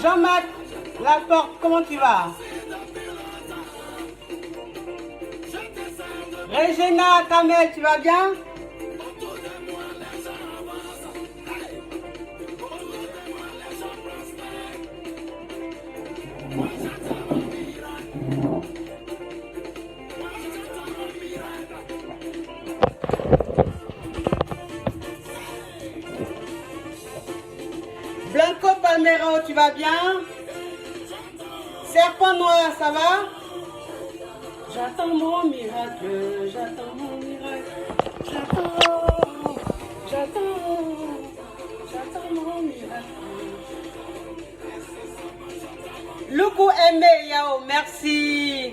Jean-Marc Laporte, comment tu vas? Regina Kamel, tu vas bien? Blanco Palmero, tu vas bien? Serpent Noir, ça va? J'attends mon miracle, j'attends mon miracle, j'attends mon miracle. Loukou Aimé Yao, merci.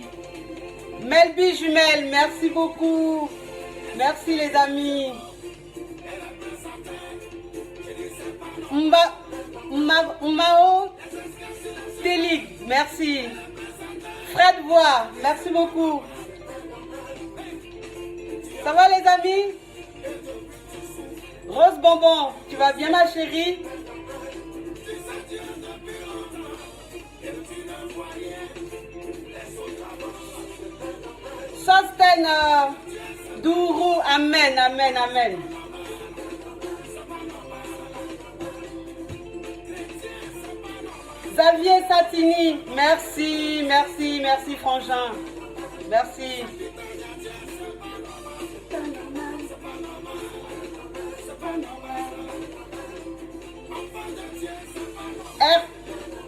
Melby Jumelle, merci beaucoup. Merci les amis. Mao Télig, merci. Fred Voix, merci beaucoup. Ça va les amis? Rose Bonbon, tu vas bien ma chérie? Sosten Dourou, amen, amen, amen. Xavier Satini, merci, merci, merci Frangin. Merci.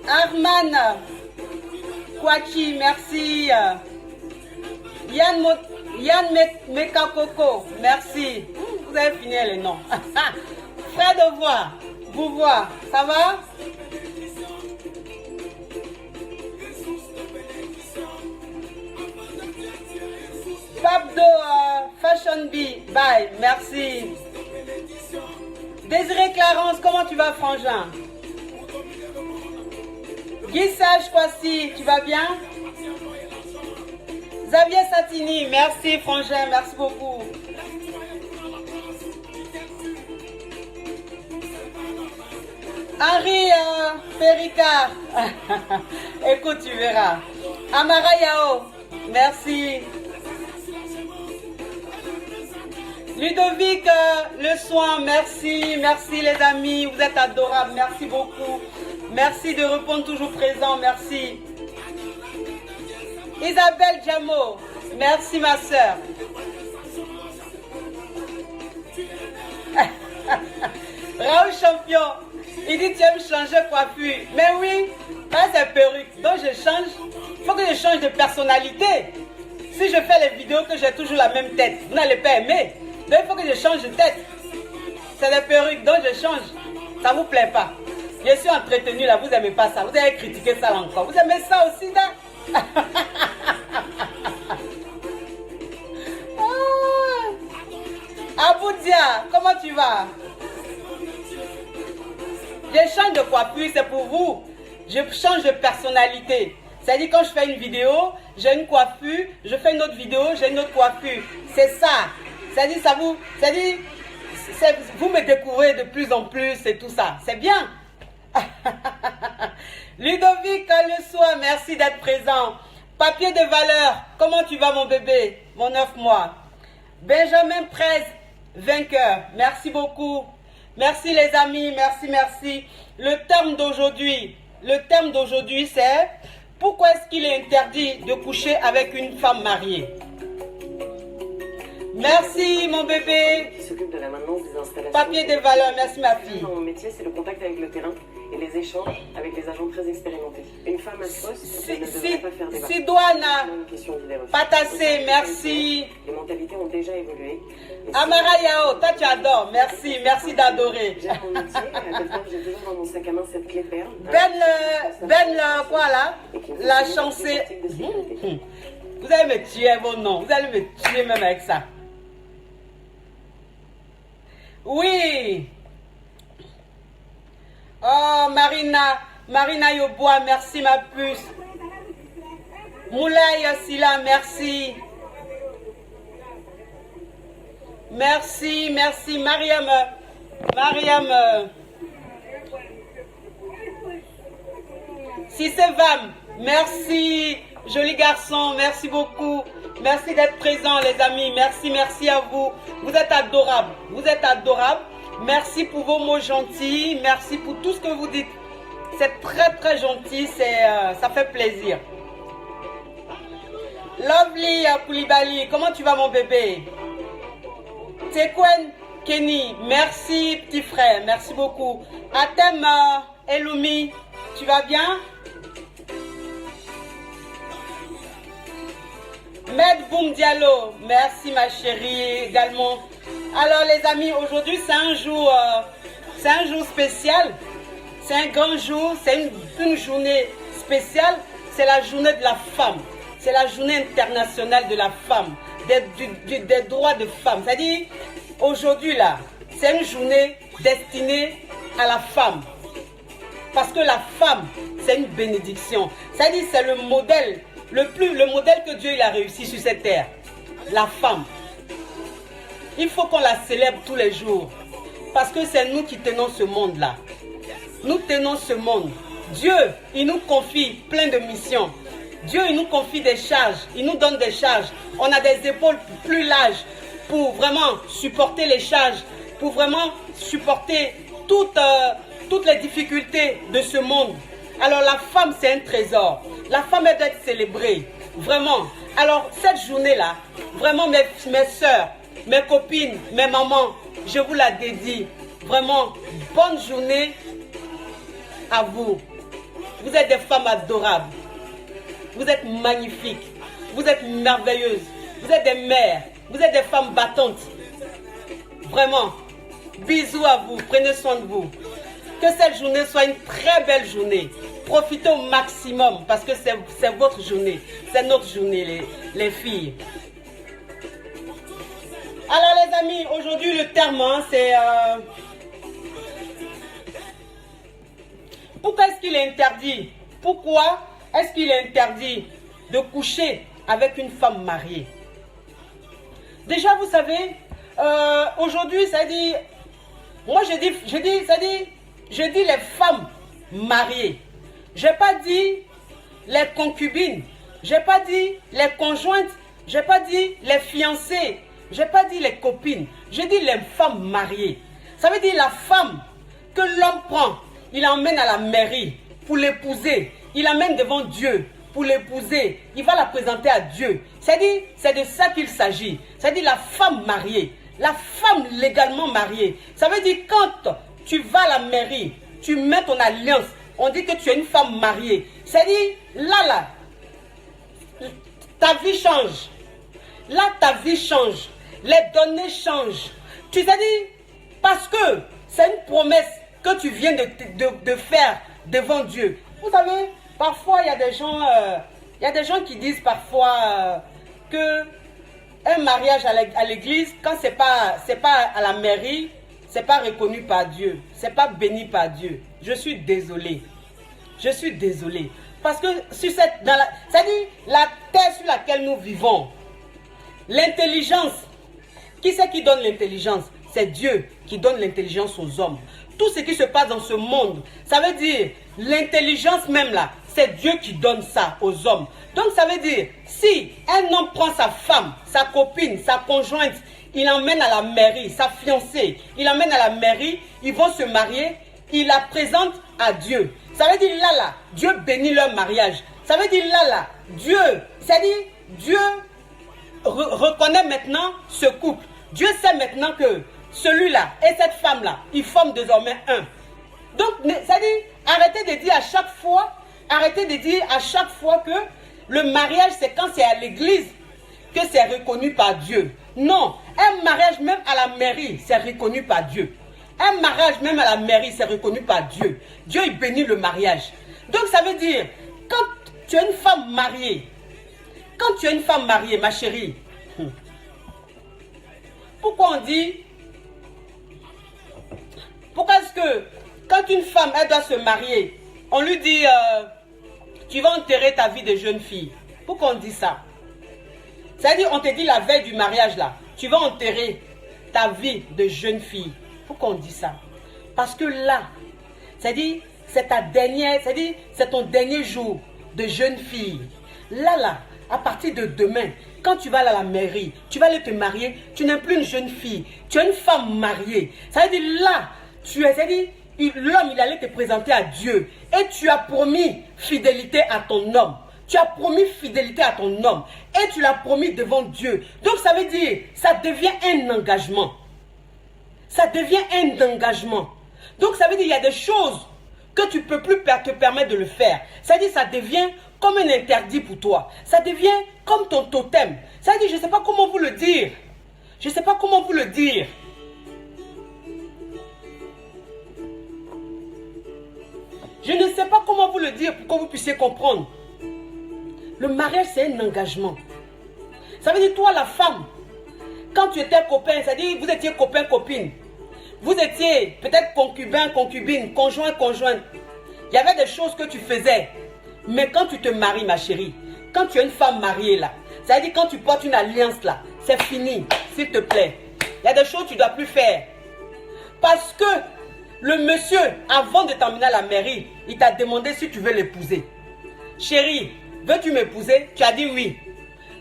Arman Kouachi, merci. Yann Mekakoko, merci. Vous avez fini les noms. Frère de voix, vous voir, ça va? Pabdo Fashion Bee, bye, merci. Désiré Clarence, comment tu vas Frangin? Guy Sage Kwasi, tu vas bien? Xavier Satini, merci Frangin, merci beaucoup. Henri Péricard, écoute, tu verras. Amara Yao, merci. Ludovic Le Soin, merci, merci les amis, vous êtes adorables, merci beaucoup. Merci de répondre toujours présent, merci. Isabelle Jamo, merci ma soeur. Raoul Champion, il dit tu aimes changer coiffure. Mais oui, là c'est perruque, donc je change. Il faut que je change de personnalité. Si je fais les vidéos que j'ai toujours la même tête, vous n'allez pas aimer. Donc il faut que je change de tête. C'est des perruques, donc je change. Ça ne vous plaît pas. Je suis entretenu là, vous n'aimez pas ça. Vous avez critiqué ça là encore. Vous aimez ça aussi là? Aboudia, comment tu vas? Je change de coiffure, c'est pour vous. Je change de personnalité. C'est-à-dire quand je fais une vidéo, j'ai une coiffure, je fais une autre vidéo, j'ai une autre coiffure. C'est ça. C'est-à-dire vous me découvrez de plus en plus et tout ça. C'est bien. Ludovic Le Soir, merci d'être présent. Papier de valeur, comment tu vas mon bébé? Mon 9 mois. Benjamin Prez, vainqueur, merci beaucoup. Merci les amis, merci, merci. Le terme d'aujourd'hui c'est pourquoi est-ce qu'il est interdit de coucher avec une femme mariée? Merci mon bébé. Qui s'occupe de la maintenance des installations. Papier de valeur, merci ma fille. Dans mon métier, c'est le contact avec le terrain et les échanges avec les agents très expérimentés. Une femme à ce poste ne devrait pas faire débat. Sidoana Patassé, merci. Les mentalités ont déjà évolué. Amara Yao, toi tu adores, merci, merci d'adorer. J'aime mon métier, j'ai toujours dans mon sac à main cette clé perle. Quoi là? La chancée. Vous allez me tuer vos noms, vous allez me tuer même avec ça. Oui. Oh, Marina Yobois, merci ma puce. Moulay Silla, merci. Merci, merci. Mariam. Si c'est Vam, merci, joli garçon, merci beaucoup. Merci d'être présent, les amis. Merci, merci à vous. Vous êtes adorables. Vous êtes adorables. Merci pour vos mots gentils. Merci pour tout ce que vous dites. C'est très, très gentil. Ça fait plaisir. Lovely Koulibaly, comment tu vas, mon bébé? Tekwen Kenny, merci, petit frère. Merci beaucoup. Atem Elumi, tu vas bien? Med Boum Diallo, merci ma chérie également. Alors les amis, aujourd'hui c'est un jour spécial. C'est un grand jour, c'est une journée spéciale. C'est la journée de la femme. C'est la journée internationale de la femme, des droits de femme. C'est-à-dire, aujourd'hui là, c'est une journée destinée à la femme. Parce que la femme, c'est une bénédiction. C'est-à-dire, c'est le modèle. Le modèle que Dieu il a réussi sur cette terre, la femme. Il faut qu'on la célèbre tous les jours. Parce que c'est nous qui tenons ce monde-là. Nous tenons ce monde. Dieu, il nous confie plein de missions. Dieu, il nous confie des charges. Il nous donne des charges. On a des épaules plus larges pour vraiment supporter les charges, pour vraiment supporter toutes les difficultés de ce monde. Alors la femme, c'est un trésor. La femme, elle doit être célébrée. Vraiment. Alors cette journée-là, vraiment mes soeurs, mes copines, mes mamans, je vous la dédie. Vraiment, bonne journée à vous. Vous êtes des femmes adorables. Vous êtes magnifiques. Vous êtes merveilleuses. Vous êtes des mères. Vous êtes des femmes battantes. Vraiment. Bisous à vous. Prenez soin de vous. Que cette journée soit une très belle journée. Profitez au maximum parce que c'est votre journée. C'est notre journée, les filles. Alors les amis, aujourd'hui le terme, c'est... Pourquoi est-ce qu'il est interdit? Pourquoi est-ce qu'il est interdit de coucher avec une femme mariée? Déjà, vous savez, aujourd'hui, ça dit... Moi, je dis les femmes mariées. Je n'ai pas dit les concubines. Je n'ai pas dit les conjointes. Je n'ai pas dit les fiancées. Je n'ai pas dit les copines. Je dis les femmes mariées. Ça veut dire la femme que l'homme prend. Il l'emmène à la mairie pour l'épouser. Il l'emmène devant Dieu pour l'épouser. Il va la présenter à Dieu. C'est-à-dire, c'est de ça qu'il s'agit. C'est-à-dire la femme mariée. La femme légalement mariée. Ça veut dire quand tu vas à la mairie, tu mets ton alliance. On dit que tu es une femme mariée. C'est-à-dire, là, ta vie change. Là, ta vie change. Les données changent. Tu sais dire, parce que c'est une promesse que tu viens de faire devant Dieu. Vous savez, parfois, il y a des gens qui disent parfois que un mariage à l'église, quand c'est pas à la mairie, c'est pas reconnu par Dieu. C'est pas béni par Dieu. Je suis désolé. Je suis désolé. Parce que sur c'est-à-dire la terre sur laquelle nous vivons, l'intelligence, qui c'est qui donne l'intelligence? C'est Dieu qui donne l'intelligence aux hommes. Tout ce qui se passe dans ce monde, ça veut dire l'intelligence même là, c'est Dieu qui donne ça aux hommes. Donc ça veut dire, si un homme prend sa femme, sa copine, sa conjointe, il l'emmène à la mairie, sa fiancée, il l'emmène à la mairie, ils vont se marier, il la présente à Dieu. Ça veut dire là, Dieu bénit leur mariage. Ça veut dire là, Dieu, c'est-à-dire Dieu reconnaît maintenant ce couple. Dieu sait maintenant que celui-là et cette femme-là, ils forment désormais un. Donc, c'est-à-dire, arrêtez de dire à chaque fois que le mariage, c'est quand c'est à l'église que c'est reconnu par Dieu. Non, un mariage même à la mairie, c'est reconnu par Dieu. Un mariage même à la mairie, c'est reconnu par Dieu. Dieu, il bénit le mariage. Donc, ça veut dire, quand tu es une femme mariée, ma chérie, pourquoi on dit, pourquoi est-ce que quand une femme, elle doit se marier, on lui dit, tu vas enterrer ta vie de jeune fille? Pourquoi on dit ça? C'est-à-dire, on te dit la veille du mariage là, tu vas enterrer ta vie de jeune fille. Pourquoi on dit ça? Parce que là, c'est-à-dire, c'est ta dernière, c'est-à-dire c'est ton dernier jour de jeune fille. Là, à partir de demain, quand tu vas aller à la mairie, tu vas aller te marier, tu n'es plus une jeune fille, tu es une femme mariée. Ça veut dire là, c'est-à-dire l'homme, il allait te présenter à Dieu et tu as promis fidélité à ton homme. Tu as promis fidélité à ton homme et tu l'as promis devant Dieu. Donc ça veut dire, ça devient un engagement. Ça devient un engagement. Donc ça veut dire, il y a des choses que tu ne peux plus te permettre de le faire. Ça veut dire, ça devient comme un interdit pour toi. Ça devient comme ton totem. Ça veut dire, je ne sais pas comment vous le dire. Je ne sais pas comment vous le dire. Je ne sais pas comment vous le dire pour que vous puissiez comprendre. Le mariage, c'est un engagement. Ça veut dire, toi, la femme, quand tu étais copain, c'est-à-dire, vous étiez copain, copine. Vous étiez peut-être concubin, concubine, conjoint, conjointe. Il y avait des choses que tu faisais. Mais quand tu te maries, ma chérie, quand tu es une femme mariée, là, ça veut dire quand tu portes une alliance, là, c'est fini, s'il te plaît. Il y a des choses que tu ne dois plus faire. Parce que le monsieur, avant de t'emmener à la mairie, il t'a demandé si tu veux l'épouser. Chérie, veux-tu m'épouser? Tu as dit oui.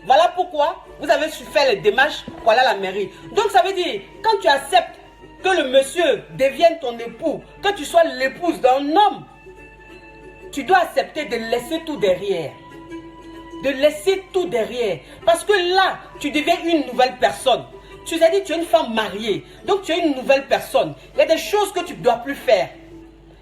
Voilà pourquoi vous avez su faire les démarches pour aller à la mairie. Donc ça veut dire, quand tu acceptes que le monsieur devienne ton époux, que tu sois l'épouse d'un homme, tu dois accepter de laisser tout derrière. De laisser tout derrière. Parce que là, tu deviens une nouvelle personne. Tu as dit, tu es une femme mariée. Donc tu es une nouvelle personne. Il y a des choses que tu ne dois plus faire.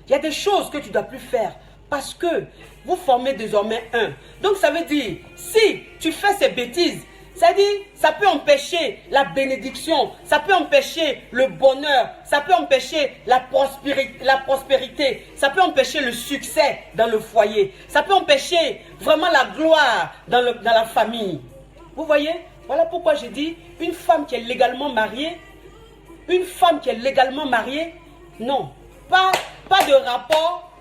Il y a des choses que tu ne dois plus faire. Parce que vous formez désormais un. Donc ça veut dire, si tu fais ces bêtises, ça dit, ça peut empêcher la bénédiction, ça peut empêcher le bonheur, ça peut empêcher la prospérité, ça peut empêcher le succès dans le foyer, ça peut empêcher vraiment la gloire dans la famille. Vous voyez? Voilà pourquoi j'ai dit, une femme qui est légalement mariée, non, pas de rapport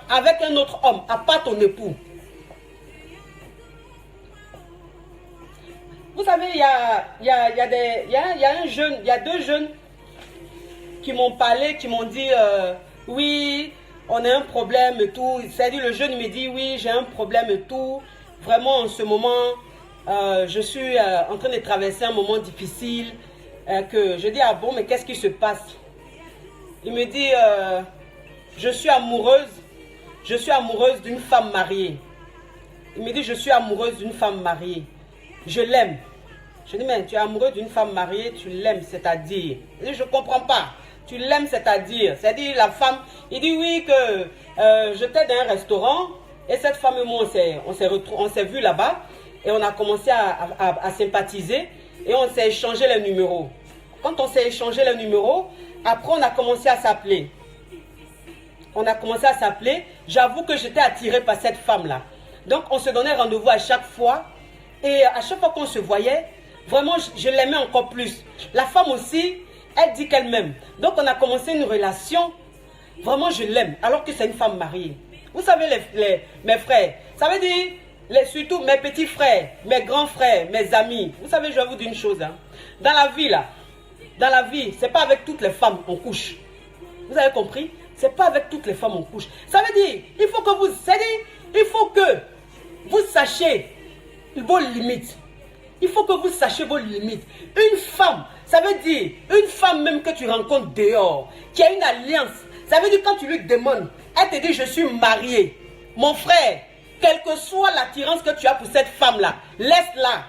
avec un autre homme, à part ton époux. Vous savez, il y a deux jeunes qui m'ont parlé, qui m'ont dit, oui, on a un problème et tout. C'est-à-dire, le jeune me dit, oui, j'ai un problème et tout. Vraiment, en ce moment, je suis en train de traverser un moment difficile. Que je dis, ah bon, mais qu'est-ce qui se passe? Il me dit, je suis amoureuse d'une femme mariée. Il me dit, je suis amoureuse d'une femme mariée. Je l'aime. Je dis, mais tu es amoureux d'une femme mariée, tu l'aimes, c'est-à-dire. Je ne comprends pas. Tu l'aimes, c'est-à-dire. C'est-à-dire, la femme, il dit oui que j'étais dans un restaurant et cette femme et moi, on s'est vus là-bas et on a commencé à sympathiser et on s'est échangé les numéros. Quand on s'est échangé les numéros, après on a commencé à s'appeler. J'avoue que j'étais attirée par cette femme-là. Donc, on se donnait rendez-vous à chaque fois. Et à chaque fois qu'on se voyait, vraiment, je l'aimais encore plus. La femme aussi, elle dit qu'elle m'aime. Donc, on a commencé une relation. Vraiment, je l'aime, alors que c'est une femme mariée. Vous savez, mes frères, ça veut dire, surtout mes petits frères, mes grands frères, mes amis. Vous savez, je vais vous dire une chose. Hein. Dans la vie, c'est pas avec toutes les femmes qu'on couche. Vous avez compris? C'est pas avec toutes les femmes qu'on couche. Ça veut dire, il faut que vous sachiez vos limites. Il faut que vous sachiez vos limites. Une femme, ça veut dire une femme même que tu rencontres dehors, qui a une alliance. Ça veut dire quand tu lui demandes, elle te dit je suis mariée. Mon frère, quelle que soit l'attirance que tu as pour cette femme-là, laisse-la.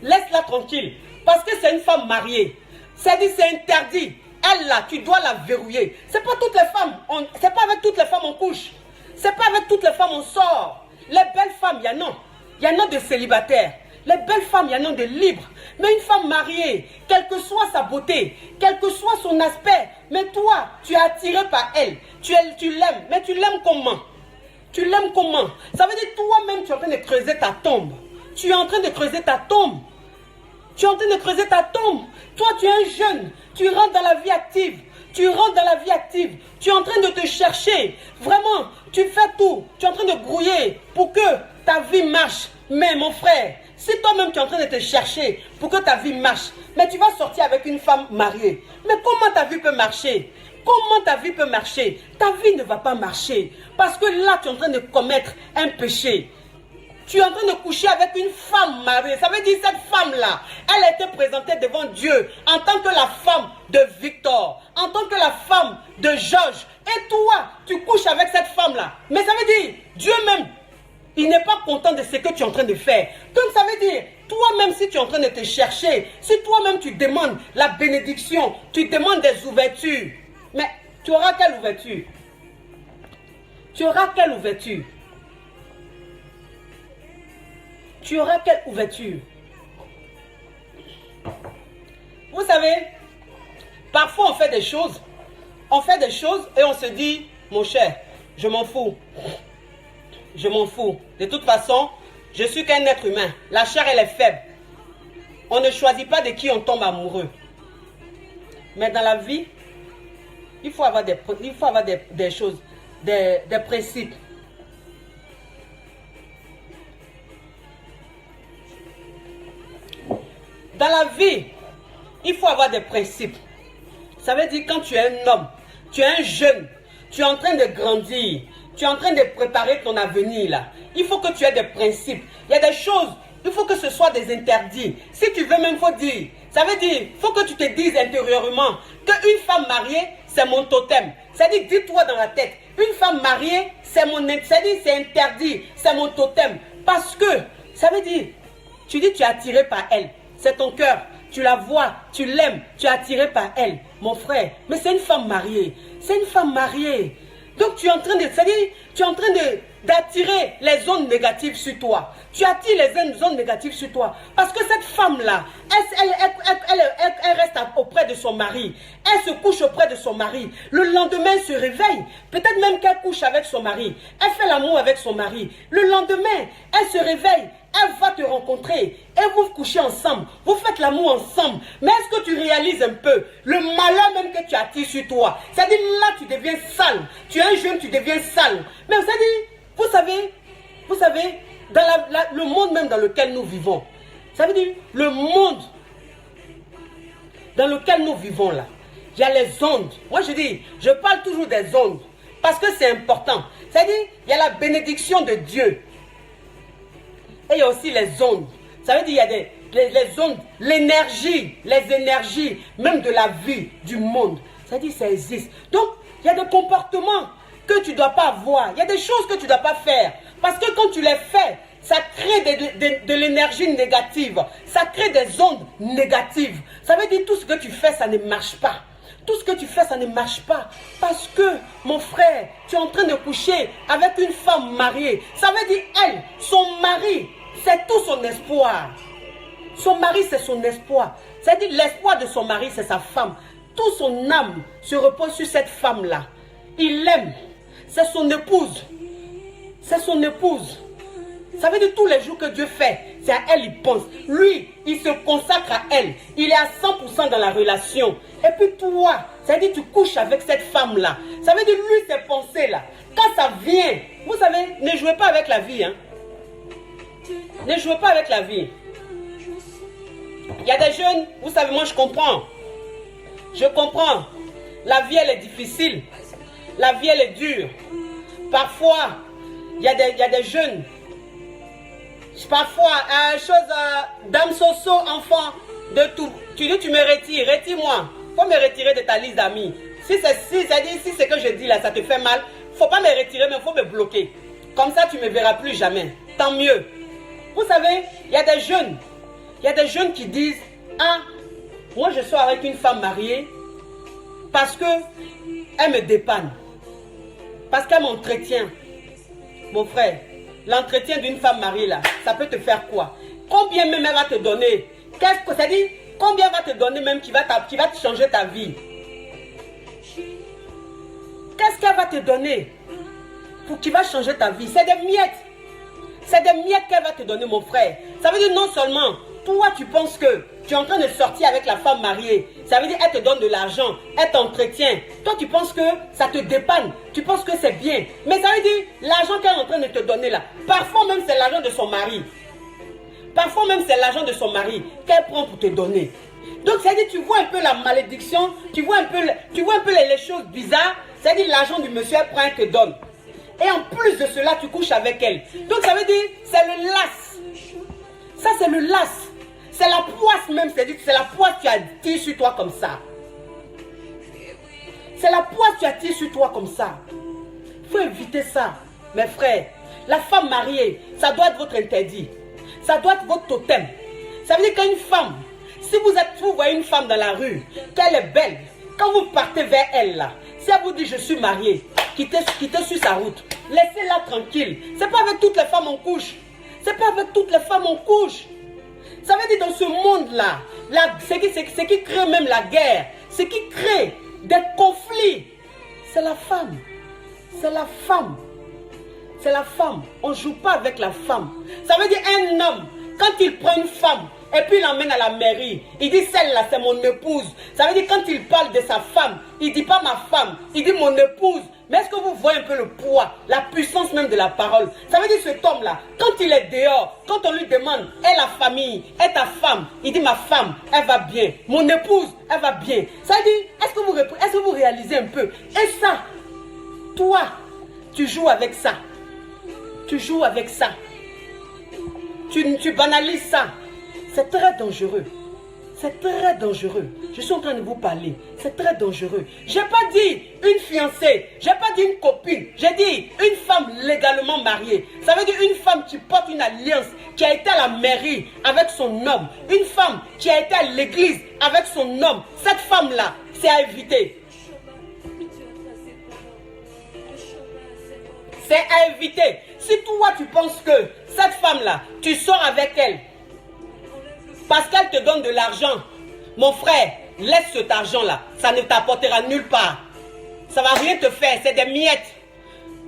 Laisse-la tranquille. Parce que c'est une femme mariée. C'est-à-dire c'est interdit. Elle là, tu dois la verrouiller. C'est pas toutes les femmes. C'est pas avec toutes les femmes on couche. C'est pas avec toutes les femmes on sort. Les belles femmes, il y en a. Il y en a de célibataires. Les belles femmes, il y en a de libres. Mais une femme mariée, quelle que soit sa beauté, quel que soit son aspect, mais toi, tu es attiré par elle. Tu l'aimes. Mais tu l'aimes comment? Tu l'aimes comment? Ça veut dire toi-même, tu es en train de creuser ta tombe. Tu es en train de creuser ta tombe. Tu es en train de creuser ta tombe. Toi, tu es un jeune. Tu rentres dans la vie active. Tu es en train de te chercher. Vraiment, tu fais tout. Tu es en train de grouiller pour que ta vie marche. Mais mon frère, si toi-même tu es en train de te chercher pour que ta vie marche, mais tu vas sortir avec une femme mariée. Mais comment ta vie peut marcher? comment ta vie peut marcher? Ta vie ne va pas marcher. Parce que là, tu es en train de commettre un péché. Tu es en train de coucher avec une femme mariée. Ça veut dire cette femme-là, elle a été présentée devant Dieu en tant que la femme de Victor, en tant que la femme de Georges. Et toi, tu couches avec cette femme-là. Mais ça veut dire, Dieu même, il n'est pas content de ce que tu es en train de faire. Donc ça veut dire, toi-même, si tu es en train de te chercher, si toi-même tu demandes la bénédiction, tu demandes des ouvertures, mais tu auras quelle ouverture? Tu auras quelle ouverture? Tu auras quelle ouverture? Vous savez, parfois on fait des choses et on se dit, mon cher, je m'en fous. Je m'en fous. De toute façon, je suis qu'un être humain. La chair, elle est faible. On ne choisit pas de qui on tombe amoureux. Mais dans la vie, il faut avoir des choses, des principes. Dans la vie, il faut avoir des principes. Ça veut dire quand tu es un homme, tu es un jeune, tu es en train de grandir, tu es en train de préparer ton avenir là. Il faut que tu aies des principes. Il y a des choses, il faut que ce soit des interdits. Si tu veux même, il faut dire. Ça veut dire, il faut que tu te dises intérieurement qu'une femme mariée, c'est mon totem. C'est-à-dire, dis-toi dans la tête, une femme mariée, c'est interdit, c'est mon totem. Parce que, ça veut dire, tu dis tu es attiré par elle. C'est ton cœur, tu la vois, tu l'aimes, tu es attiré par elle, mon frère. Mais c'est une femme mariée, c'est une femme mariée. Donc tu es en train de, c'est-à-dire, tu es en train d'attirer les zones négatives sur toi. Tu attires les zones négatives sur toi. Parce que cette femme-là, elle reste auprès de son mari. Elle se couche auprès de son mari. Le lendemain, elle se réveille. Peut-être même qu'elle couche avec son mari. Elle fait l'amour avec son mari. Le lendemain, elle se réveille. Elle va te rencontrer et vous couchez ensemble, vous faites l'amour ensemble. Mais est-ce que tu réalises un peu le malheur même que tu attires sur toi? C'est-à-dire là tu deviens sale, tu es un jeune, tu deviens sale. Mais vous savez, dans le monde même dans lequel nous vivons, ça veut dire le monde dans lequel nous vivons là, il y a les ondes. Moi je parle toujours des ondes parce que c'est important. C'est-à-dire il y a la bénédiction de Dieu. Et il y a aussi les ondes. Ça veut dire qu'il y a les ondes, l'énergie, les énergies, même de la vie, du monde. Ça veut dire que ça existe. Donc, il y a des comportements que tu ne dois pas avoir. Il y a des choses que tu ne dois pas faire. Parce que quand tu les fais, ça crée de l'énergie négative. Ça crée des ondes négatives. Ça veut dire que tout ce que tu fais, ça ne marche pas. Tout ce que tu fais, ça ne marche pas. Parce que, mon frère, tu es en train de coucher avec une femme mariée. Ça veut dire, elle, son mari, c'est tout son espoir. Son mari, c'est son espoir. C'est-à-dire, l'espoir de son mari, c'est sa femme. Toute son âme se repose sur cette femme-là. Il l'aime. C'est son épouse. C'est son épouse. Ça veut dire tous les jours que Dieu fait, c'est à elle il pense. Lui, il se consacre à elle. Il est à 100% dans la relation. Et puis toi, ça veut dire tu couches avec cette femme-là. Ça veut dire lui, ses pensées-là. Quand ça vient, vous savez, ne jouez pas avec la vie. Hein. Ne jouez pas avec la vie. Il y a des jeunes, vous savez, moi je comprends. Je comprends. La vie, elle est difficile. La vie, elle est dure. Parfois, il y a des jeunes. Parfois, dame Soso, enfant, de tout. Tu dis, tu me retires, retire-moi. Il faut me retirer de ta liste d'amis. Si ce que je dis là, ça te fait mal, il ne faut pas me retirer, mais il faut me bloquer. Comme ça, tu ne me verras plus jamais. Tant mieux. Vous savez, il y a des jeunes qui disent, ah, moi je sors avec une femme mariée parce qu'elle me dépanne. Parce qu'elle m'entretient. Mon frère, l'entretien d'une femme mariée là, ça peut te faire quoi? Combien même elle va te donner? Qu'est-ce que ça dit? Combien va te donner même qui va te changer ta vie? Qu'est-ce qu'elle va te donner pour qui va changer ta vie? C'est des miettes. C'est des miettes qu'elle va te donner, mon frère. Ça veut dire non seulement, toi tu penses que tu es en train de sortir avec la femme mariée. Ça veut dire elle te donne de l'argent, elle t'entretient. Toi tu penses que ça te dépanne, tu penses que c'est bien. Mais ça veut dire l'argent qu'elle est en train de te donner là, parfois même c'est l'argent de son mari. Parfois même c'est l'argent de son mari qu'elle prend pour te donner. Donc, c'est-à-dire, tu vois un peu la malédiction, tu vois un peu les choses bizarres. C'est-à-dire, l'argent du monsieur, elle prend, elle te donne. Et en plus de cela, tu couches avec elle. Donc, ça veut dire, c'est le las. Ça, c'est le las. C'est la poisse même, c'est-à-dire, c'est la poisse que tu attires sur toi comme ça. C'est la poisse que tu attires sur toi comme ça. Il faut éviter ça, mes frères. La femme mariée, ça doit être votre interdit. Ça doit être votre totem. Ça veut dire qu'une femme, si vous voyez une femme dans la rue, qu'elle est belle, quand vous partez vers elle là, si elle vous dit je suis mariée, quittez sur sa route, laissez-la tranquille. C'est pas avec toutes les femmes on couche. C'est pas avec toutes les femmes on couche. Ça veut dire dans ce monde-là, ce qui crée même la guerre, ce qui crée des conflits, c'est la femme. C'est la femme. C'est la femme. On ne joue pas avec la femme. Ça veut dire un homme, quand il prend une femme et puis il l'emmène à la mairie, il dit celle-là c'est mon épouse. Ça veut dire quand il parle de sa femme, il ne dit pas ma femme, il dit mon épouse. Mais est-ce que vous voyez un peu le poids, la puissance même de la parole? Ça veut dire cet homme-là, quand il est dehors, quand on lui demande, est la famille, est ta femme, il dit ma femme, elle va bien. Mon épouse, elle va bien. Ça veut dire, est-ce que vous réalisez un peu? Et ça, toi, tu joues avec ça. Tu joues avec ça. Tu banalises ça. C'est très dangereux. C'est très dangereux. Je suis en train de vous parler. C'est très dangereux. Je n'ai pas dit une fiancée. Je n'ai pas dit une copine. J'ai dit une femme légalement mariée. Ça veut dire une femme qui porte une alliance, qui a été à la mairie avec son homme. Une femme qui a été à l'église avec son homme. Cette femme-là, c'est à éviter. C'est à éviter. Si toi tu penses que cette femme-là, tu sors avec elle parce qu'elle te donne de l'argent, mon frère, laisse cet argent-là. Ça ne t'apportera nulle part. Ça ne va rien te faire, c'est des miettes.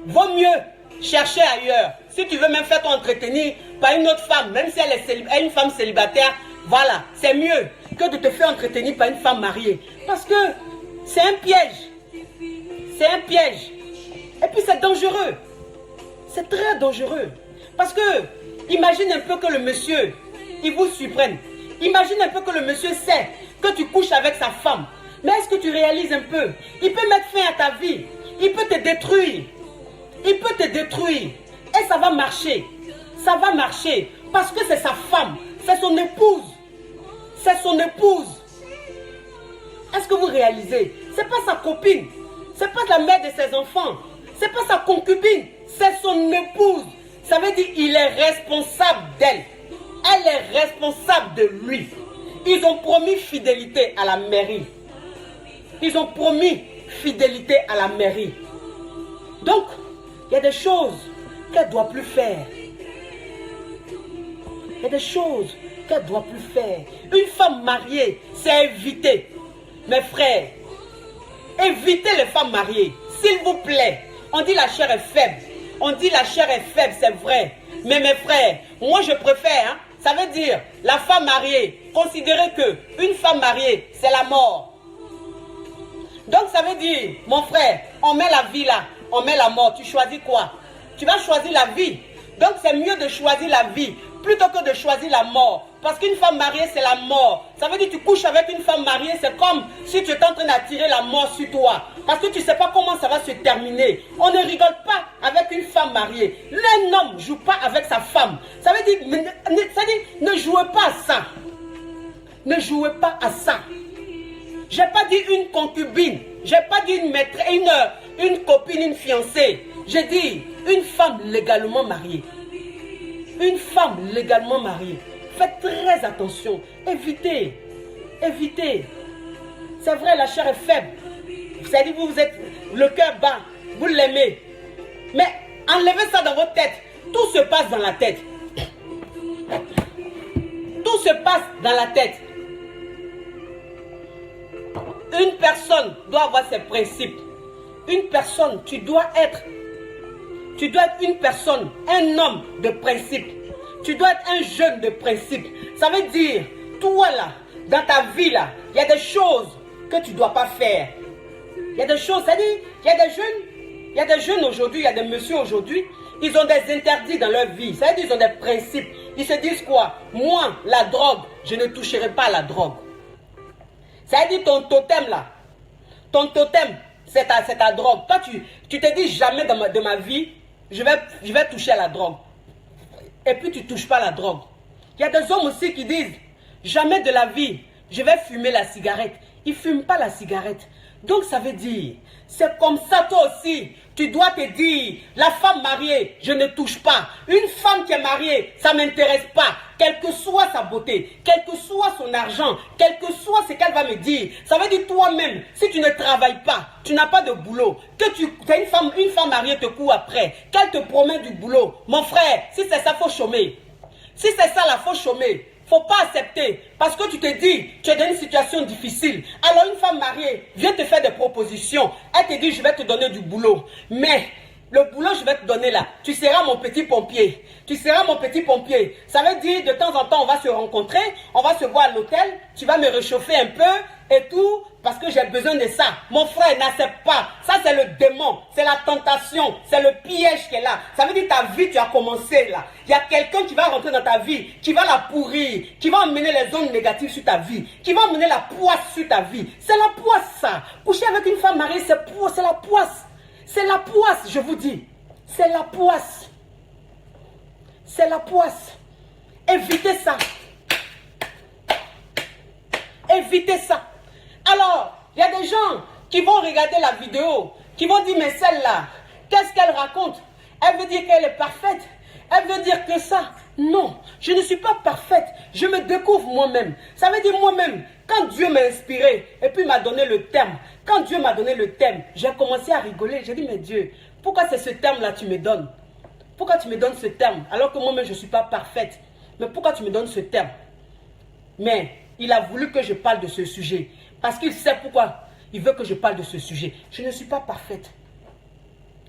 Vaut mieux chercher ailleurs. Si tu veux même faire ton entretenir par une autre femme, même si elle est une femme célibataire, voilà, c'est mieux que de te faire entretenir par une femme mariée. Parce que c'est un piège. C'est un piège. Et puis c'est dangereux. C'est très dangereux. Parce que, imagine un peu que le monsieur, il vous surprenne. Imagine un peu que le monsieur sait que tu couches avec sa femme. Mais est-ce que tu réalises un peu? Il peut mettre fin à ta vie. Il peut te détruire. Il peut te détruire. Et ça va marcher. Ça va marcher. Parce que c'est sa femme. C'est son épouse. C'est son épouse. Est-ce que vous réalisez? C'est pas sa copine. C'est pas la mère de ses enfants. C'est pas sa concubine. C'est son épouse. Ça veut dire qu'il est responsable d'elle. Elle est responsable de lui. Ils ont promis fidélité à la mairie. Ils ont promis fidélité à la mairie. Donc, il y a des choses qu'elle ne doit plus faire. Il y a des choses qu'elle ne doit plus faire. Une femme mariée, c'est éviter. Mes frères, évitez les femmes mariées. S'il vous plaît. On dit la chair est faible. On dit la chair est faible, c'est vrai. Mais mes frères, moi je préfère, ça veut dire la femme mariée, considérez que une femme mariée, c'est la mort. Donc ça veut dire, mon frère, on met la vie là, on met la mort. Tu choisis quoi? Tu vas choisir la vie. Donc c'est mieux de choisir la vie plutôt que de choisir la mort. Parce qu'une femme mariée, c'est la mort. Ça veut dire que tu couches avec une femme mariée, c'est comme si tu étais en train d'attirer la mort sur toi. Parce que tu ne sais pas comment ça va se terminer. On ne rigole pas avec une femme mariée. Un homme ne joue pas avec sa femme. Ça veut dire, ne jouez pas à ça. Ne jouez pas à ça. Je n'ai pas dit une concubine. Je n'ai pas dit une copine, une fiancée. J'ai dit une femme légalement mariée. Une femme légalement mariée. Faites très attention. Évitez. Évitez. C'est vrai, la chair est faible. C'est-à-dire que vous êtes le cœur bas. Vous l'aimez. Mais enlevez ça dans votre tête. Tout se passe dans la tête. Tout se passe dans la tête. Une personne doit avoir ses principes. Une personne, tu dois être une personne, un homme de principe. Tu dois être un jeune de principe. Ça veut dire, toi là, dans ta vie là, il y a des choses que tu ne dois pas faire. Il y a des choses, c'est-à-dire, il y a des jeunes aujourd'hui, il y a des messieurs aujourd'hui, ils ont des interdits dans leur vie. C'est-à-dire, ils ont des principes. Ils se disent quoi? Moi, la drogue, je ne toucherai pas à la drogue. Ça veut dire ton totem là. Ton totem, c'est ta drogue. Toi, tu te dis jamais de ma vie, je vais toucher à la drogue. Et puis tu ne touches pas à la drogue. Il y a des hommes aussi qui disent, jamais de la vie, je vais fumer la cigarette. Ils ne fument pas la cigarette. Donc ça veut dire, c'est comme ça toi aussi, tu dois te dire, la femme mariée, je ne touche pas. Une femme qui est mariée, ça ne m'intéresse pas. Quelle que soit sa beauté, quel que soit son argent, quel que soit ce qu'elle va me dire. Ça veut dire toi-même, si tu ne travailles pas, tu n'as pas de boulot, que tu as une femme mariée te court après, qu'elle te promet du boulot. Mon frère, si c'est ça, il faut chômer. Si c'est ça, il faut chômer. Il ne faut pas accepter parce que tu te dis, tu es dans une situation difficile. Alors une femme mariée vient te faire des propositions. Elle te dit, je vais te donner du boulot. Mais le boulot, je vais te donner là. Tu seras mon petit pompier. Tu seras mon petit pompier. Ça veut dire, de temps en temps, on va se rencontrer. On va se voir à l'hôtel. Tu vas me réchauffer un peu et tout. Parce que j'ai besoin de ça. Mon frère n'accepte pas. Ça, c'est le démon. C'est la tentation. C'est le piège qui est là. Ça veut dire ta vie, tu as commencé là. Il y a quelqu'un qui va rentrer dans ta vie, qui va la pourrir, qui va emmener les ondes négatives sur ta vie, qui va emmener la poisse sur ta vie. C'est la poisse, ça. Coucher avec une femme mariée, c'est la poisse. C'est la poisse, je vous dis. C'est la poisse. C'est la poisse. Évitez ça. Évitez ça. Alors, il y a des gens qui vont regarder la vidéo, qui vont dire, mais celle-là, qu'est-ce qu'elle raconte? Elle veut dire qu'elle est parfaite. Elle veut dire que ça. Non, je ne suis pas parfaite. Je me découvre moi-même. Ça veut dire moi-même, quand Dieu m'a inspiré et puis m'a donné le thème, quand Dieu m'a donné le thème, j'ai commencé à rigoler. J'ai dit, mais Dieu, pourquoi c'est ce thème-là que tu me donnes? Pourquoi tu me donnes ce thème alors que moi-même je ne suis pas parfaite? Mais pourquoi tu me donnes ce thème? Mais il a voulu que je parle de ce sujet. Parce qu'il sait pourquoi il veut que je parle de ce sujet. Je ne suis pas parfaite.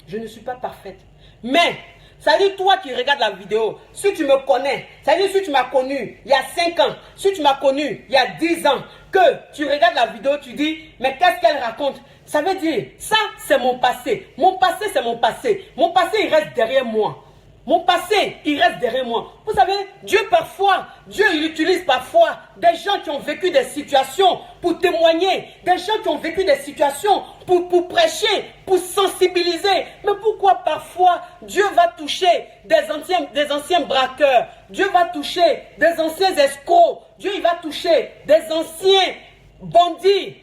Je ne suis pas parfaite. Mais, ça dit toi qui regardes la vidéo, si tu me connais, ça dit si tu m'as connu il y a 5 ans, si tu m'as connu il y a 10 ans, que tu regardes la vidéo, tu dis, mais qu'est-ce qu'elle raconte? Ça veut dire, ça c'est mon passé. Mon passé c'est mon passé. Mon passé il reste derrière moi. Mon passé, il reste derrière moi. Vous savez, Dieu parfois, Dieu il utilise parfois des gens qui ont vécu des situations pour témoigner, des gens qui ont vécu des situations pour prêcher, pour sensibiliser. Mais pourquoi parfois Dieu va toucher des anciens braqueurs, Dieu va toucher des anciens escrocs, Dieu il va toucher des anciens bandits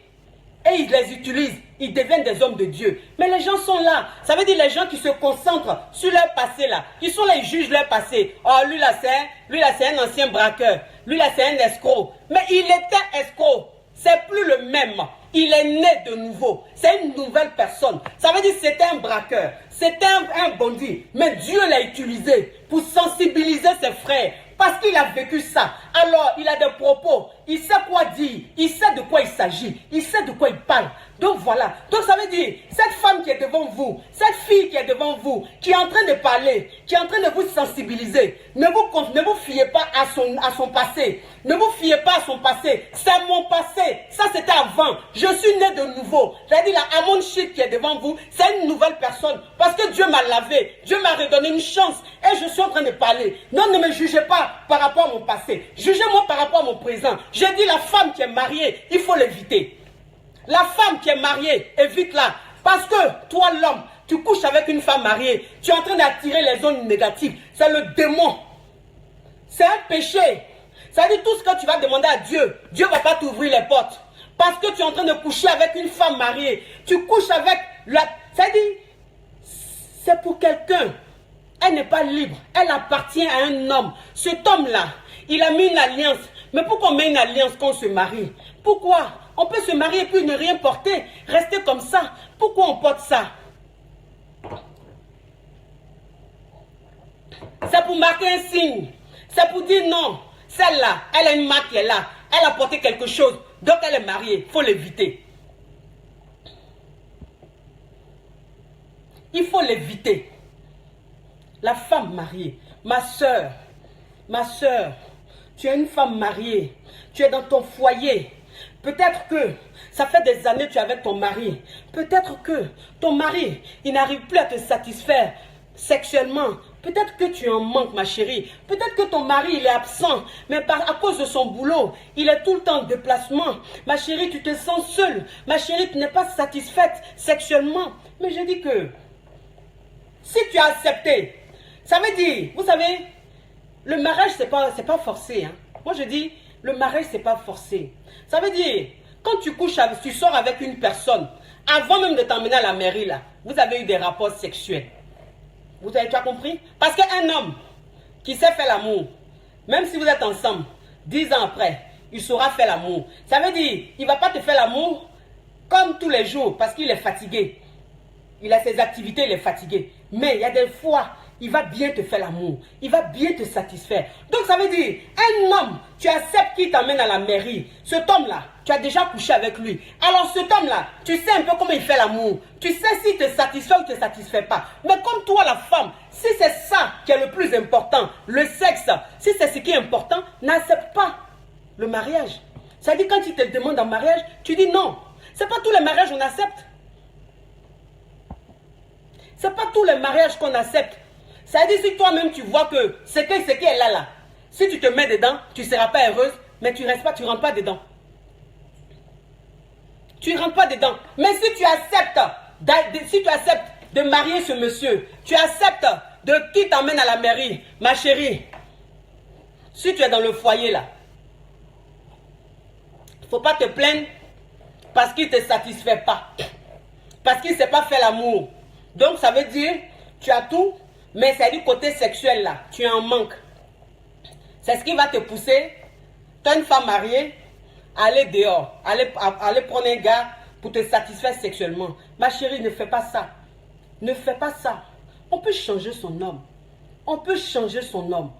et il les utilise. Ils deviennent des hommes de Dieu. Mais les gens sont là. Ça veut dire les gens qui se concentrent sur leur passé là. Ils sont là, ils jugent leur passé. Oh, lui là c'est un ancien braqueur. Lui là c'est un escroc. Mais il était escroc. C'est plus le même. Il est né de nouveau. C'est une nouvelle personne. Ça veut dire que c'était un braqueur. C'était un bandit. Mais Dieu l'a utilisé pour sensibiliser ses frères. Parce qu'il a vécu ça. Alors, il a des propos. Il sait quoi dire. Il sait de quoi il s'agit. Il sait de quoi il parle. Donc voilà. Donc ça veut dire, cette femme qui est devant vous, cette fille qui est devant vous, qui est en train de parler, qui est en train de vous sensibiliser, ne vous fiez pas à son passé. Ne vous fiez pas à son passé. C'est mon passé. Ça c'était avant. Je suis né de nouveau. J'ai dit la Amon Shit qui est devant vous, c'est une nouvelle personne. Parce que Dieu m'a lavé. Dieu m'a redonné une chance. Et je suis en train de parler. Non, ne me jugez pas par rapport à mon passé. Jugez-moi par rapport à mon présent. J'ai dit la femme qui est mariée, il faut l'éviter. La femme qui est mariée, évite-la. Parce que toi, l'homme, tu couches avec une femme mariée. Tu es en train d'attirer les ondes négatives. C'est le démon. C'est un péché. Ça dit tout ce que tu vas demander à Dieu. Dieu ne va pas t'ouvrir les portes. Parce que tu es en train de coucher avec une femme mariée. Tu couches avec la... Ça dit, c'est pour quelqu'un. Elle n'est pas libre. Elle appartient à un homme. Cet homme-là, il a mis une alliance. Mais pourquoi on met une alliance quand on se marie? Pourquoi? On peut se marier et puis ne rien porter. Rester comme ça. Pourquoi on porte ça? C'est pour marquer un signe. C'est pour dire non. Celle-là, elle a une marque qui est là. Elle a porté quelque chose. Donc elle est mariée. Il faut l'éviter. Il faut l'éviter. La femme mariée. Ma soeur, tu es une femme mariée. Tu es dans ton foyer. Peut-être que ça fait des années que tu es avec ton mari. Peut-être que ton mari, il n'arrive plus à te satisfaire sexuellement. Peut-être que tu en manques, ma chérie. Peut-être que ton mari, il est absent. Mais à cause de son boulot, il est tout le temps en déplacement. Ma chérie, tu te sens seule. Ma chérie, tu n'es pas satisfaite sexuellement. Mais je dis que si tu as accepté, ça veut dire, vous savez, le mariage, c'est pas forcé. Hein. Moi, je dis, le mariage, c'est pas forcé. Ça veut dire, quand tu couches, tu sors avec une personne, avant même de t'emmener à la mairie, là, vous avez eu des rapports sexuels. Tu as compris? Parce qu'un homme qui sait faire l'amour, même si vous êtes ensemble, 10 ans après, il saura faire l'amour. Ça veut dire, il ne va pas te faire l'amour comme tous les jours, parce qu'il est fatigué. Il a ses activités, il est fatigué. Mais il y a des fois, il va bien te faire l'amour. Il va bien te satisfaire. Donc ça veut dire, un homme, tu acceptes qu'il t'emmène à la mairie. Cet homme-là, tu as déjà couché avec lui. Alors cet homme-là, tu sais un peu comment il fait l'amour. Tu sais s'il te satisfait ou ne te satisfait pas. Mais comme toi, la femme, si c'est ça qui est le plus important, le sexe, si c'est ce qui est important, n'accepte pas le mariage. Ça veut dire quand il te demande en mariage, tu dis non. Ce n'est pas tous les mariages qu'on accepte. Ce n'est pas tous les mariages qu'on accepte. Ça veut dire si toi-même tu vois que ce qui est là, si tu te mets dedans, tu ne seras pas heureuse, mais tu ne rentres pas dedans. Tu ne rentres pas dedans. Mais si tu acceptes de marier ce monsieur, tu acceptes de qui t'emmène à la mairie, ma chérie, si tu es dans le foyer là, il ne faut pas te plaindre parce qu'il ne te satisfait pas. Parce qu'il ne sait pas faire l'amour. Donc ça veut dire, tu as tout, mais c'est du côté sexuel là, tu en manques. C'est ce qui va te pousser, tu es une femme mariée, à aller dehors, aller prendre un gars pour te satisfaire sexuellement. Ma chérie, ne fais pas ça. Ne fais pas ça. On peut changer son homme. On peut changer son homme.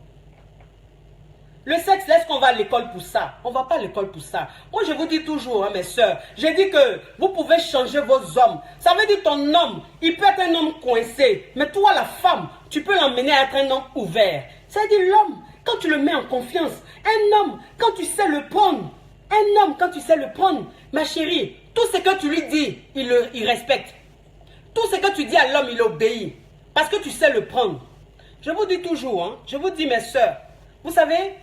Le sexe, est-ce qu'on va à l'école pour ça? On ne va pas à l'école pour ça. Moi, je vous dis toujours, hein, mes soeurs, je dis que vous pouvez changer vos hommes. Ça veut dire ton homme, il peut être un homme coincé. Mais toi, la femme, tu peux l'emmener à être un homme ouvert. Ça veut dire l'homme, quand tu le mets en confiance. Un homme, quand tu sais le prendre. Un homme, quand tu sais le prendre, ma chérie, tout ce que tu lui dis, il respecte. Tout ce que tu dis à l'homme, il obéit. Parce que tu sais le prendre. Je vous dis toujours, hein, je vous dis, mes soeurs, vous savez,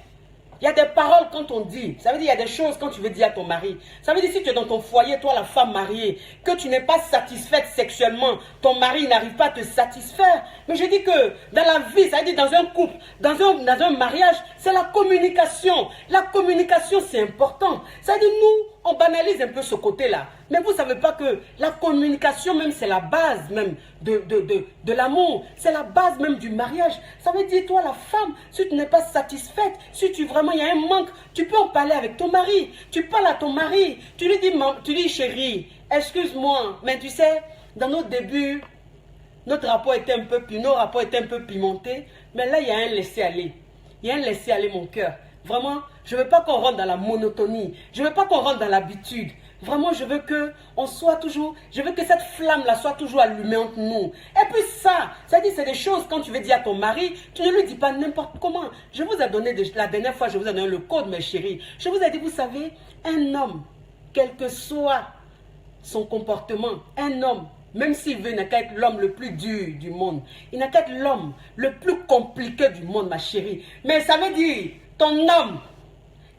il y a des paroles quand on dit. Ça veut dire il y a des choses quand tu veux dire à ton mari. Ça veut dire si tu es dans ton foyer, toi la femme mariée, que tu n'es pas satisfaite sexuellement, ton mari n'arrive pas à te satisfaire. Mais je dis que dans la vie, ça veut dire dans un couple, dans un mariage, c'est la communication. La communication, c'est important. Ça veut dire nous, on banalise un peu ce côté-là. Mais vous ne savez pas que la communication même, c'est la base même de l'amour. C'est la base même du mariage. Ça veut dire, toi, la femme, si tu n'es pas satisfaite, si vraiment il y a un manque, tu peux en parler avec ton mari. Tu parles à ton mari. Tu lui dis, chérie, excuse-moi, mais tu sais, dans nos débuts, nos rapports étaient un peu pimentés. Mais là, il y a un laisser-aller. Il y a un laisser-aller, mon cœur. Vraiment, je ne veux pas qu'on rentre dans la monotonie. Je ne veux pas qu'on rentre dans l'habitude. Vraiment, je veux que cette flamme-là soit toujours allumée entre nous. Et puis ça dit, c'est des choses, quand tu veux dire à ton mari, tu ne lui dis pas n'importe comment. Je vous ai donné, la dernière fois, je vous ai donné le code, mes chéris. Je vous ai dit, vous savez, un homme, quel que soit son comportement, un homme, même s'il veut, il n'a qu'à être l'homme le plus dur du monde. Il n'a qu'à être l'homme le plus compliqué du monde, ma chérie. Mais ça veut dire, ton homme,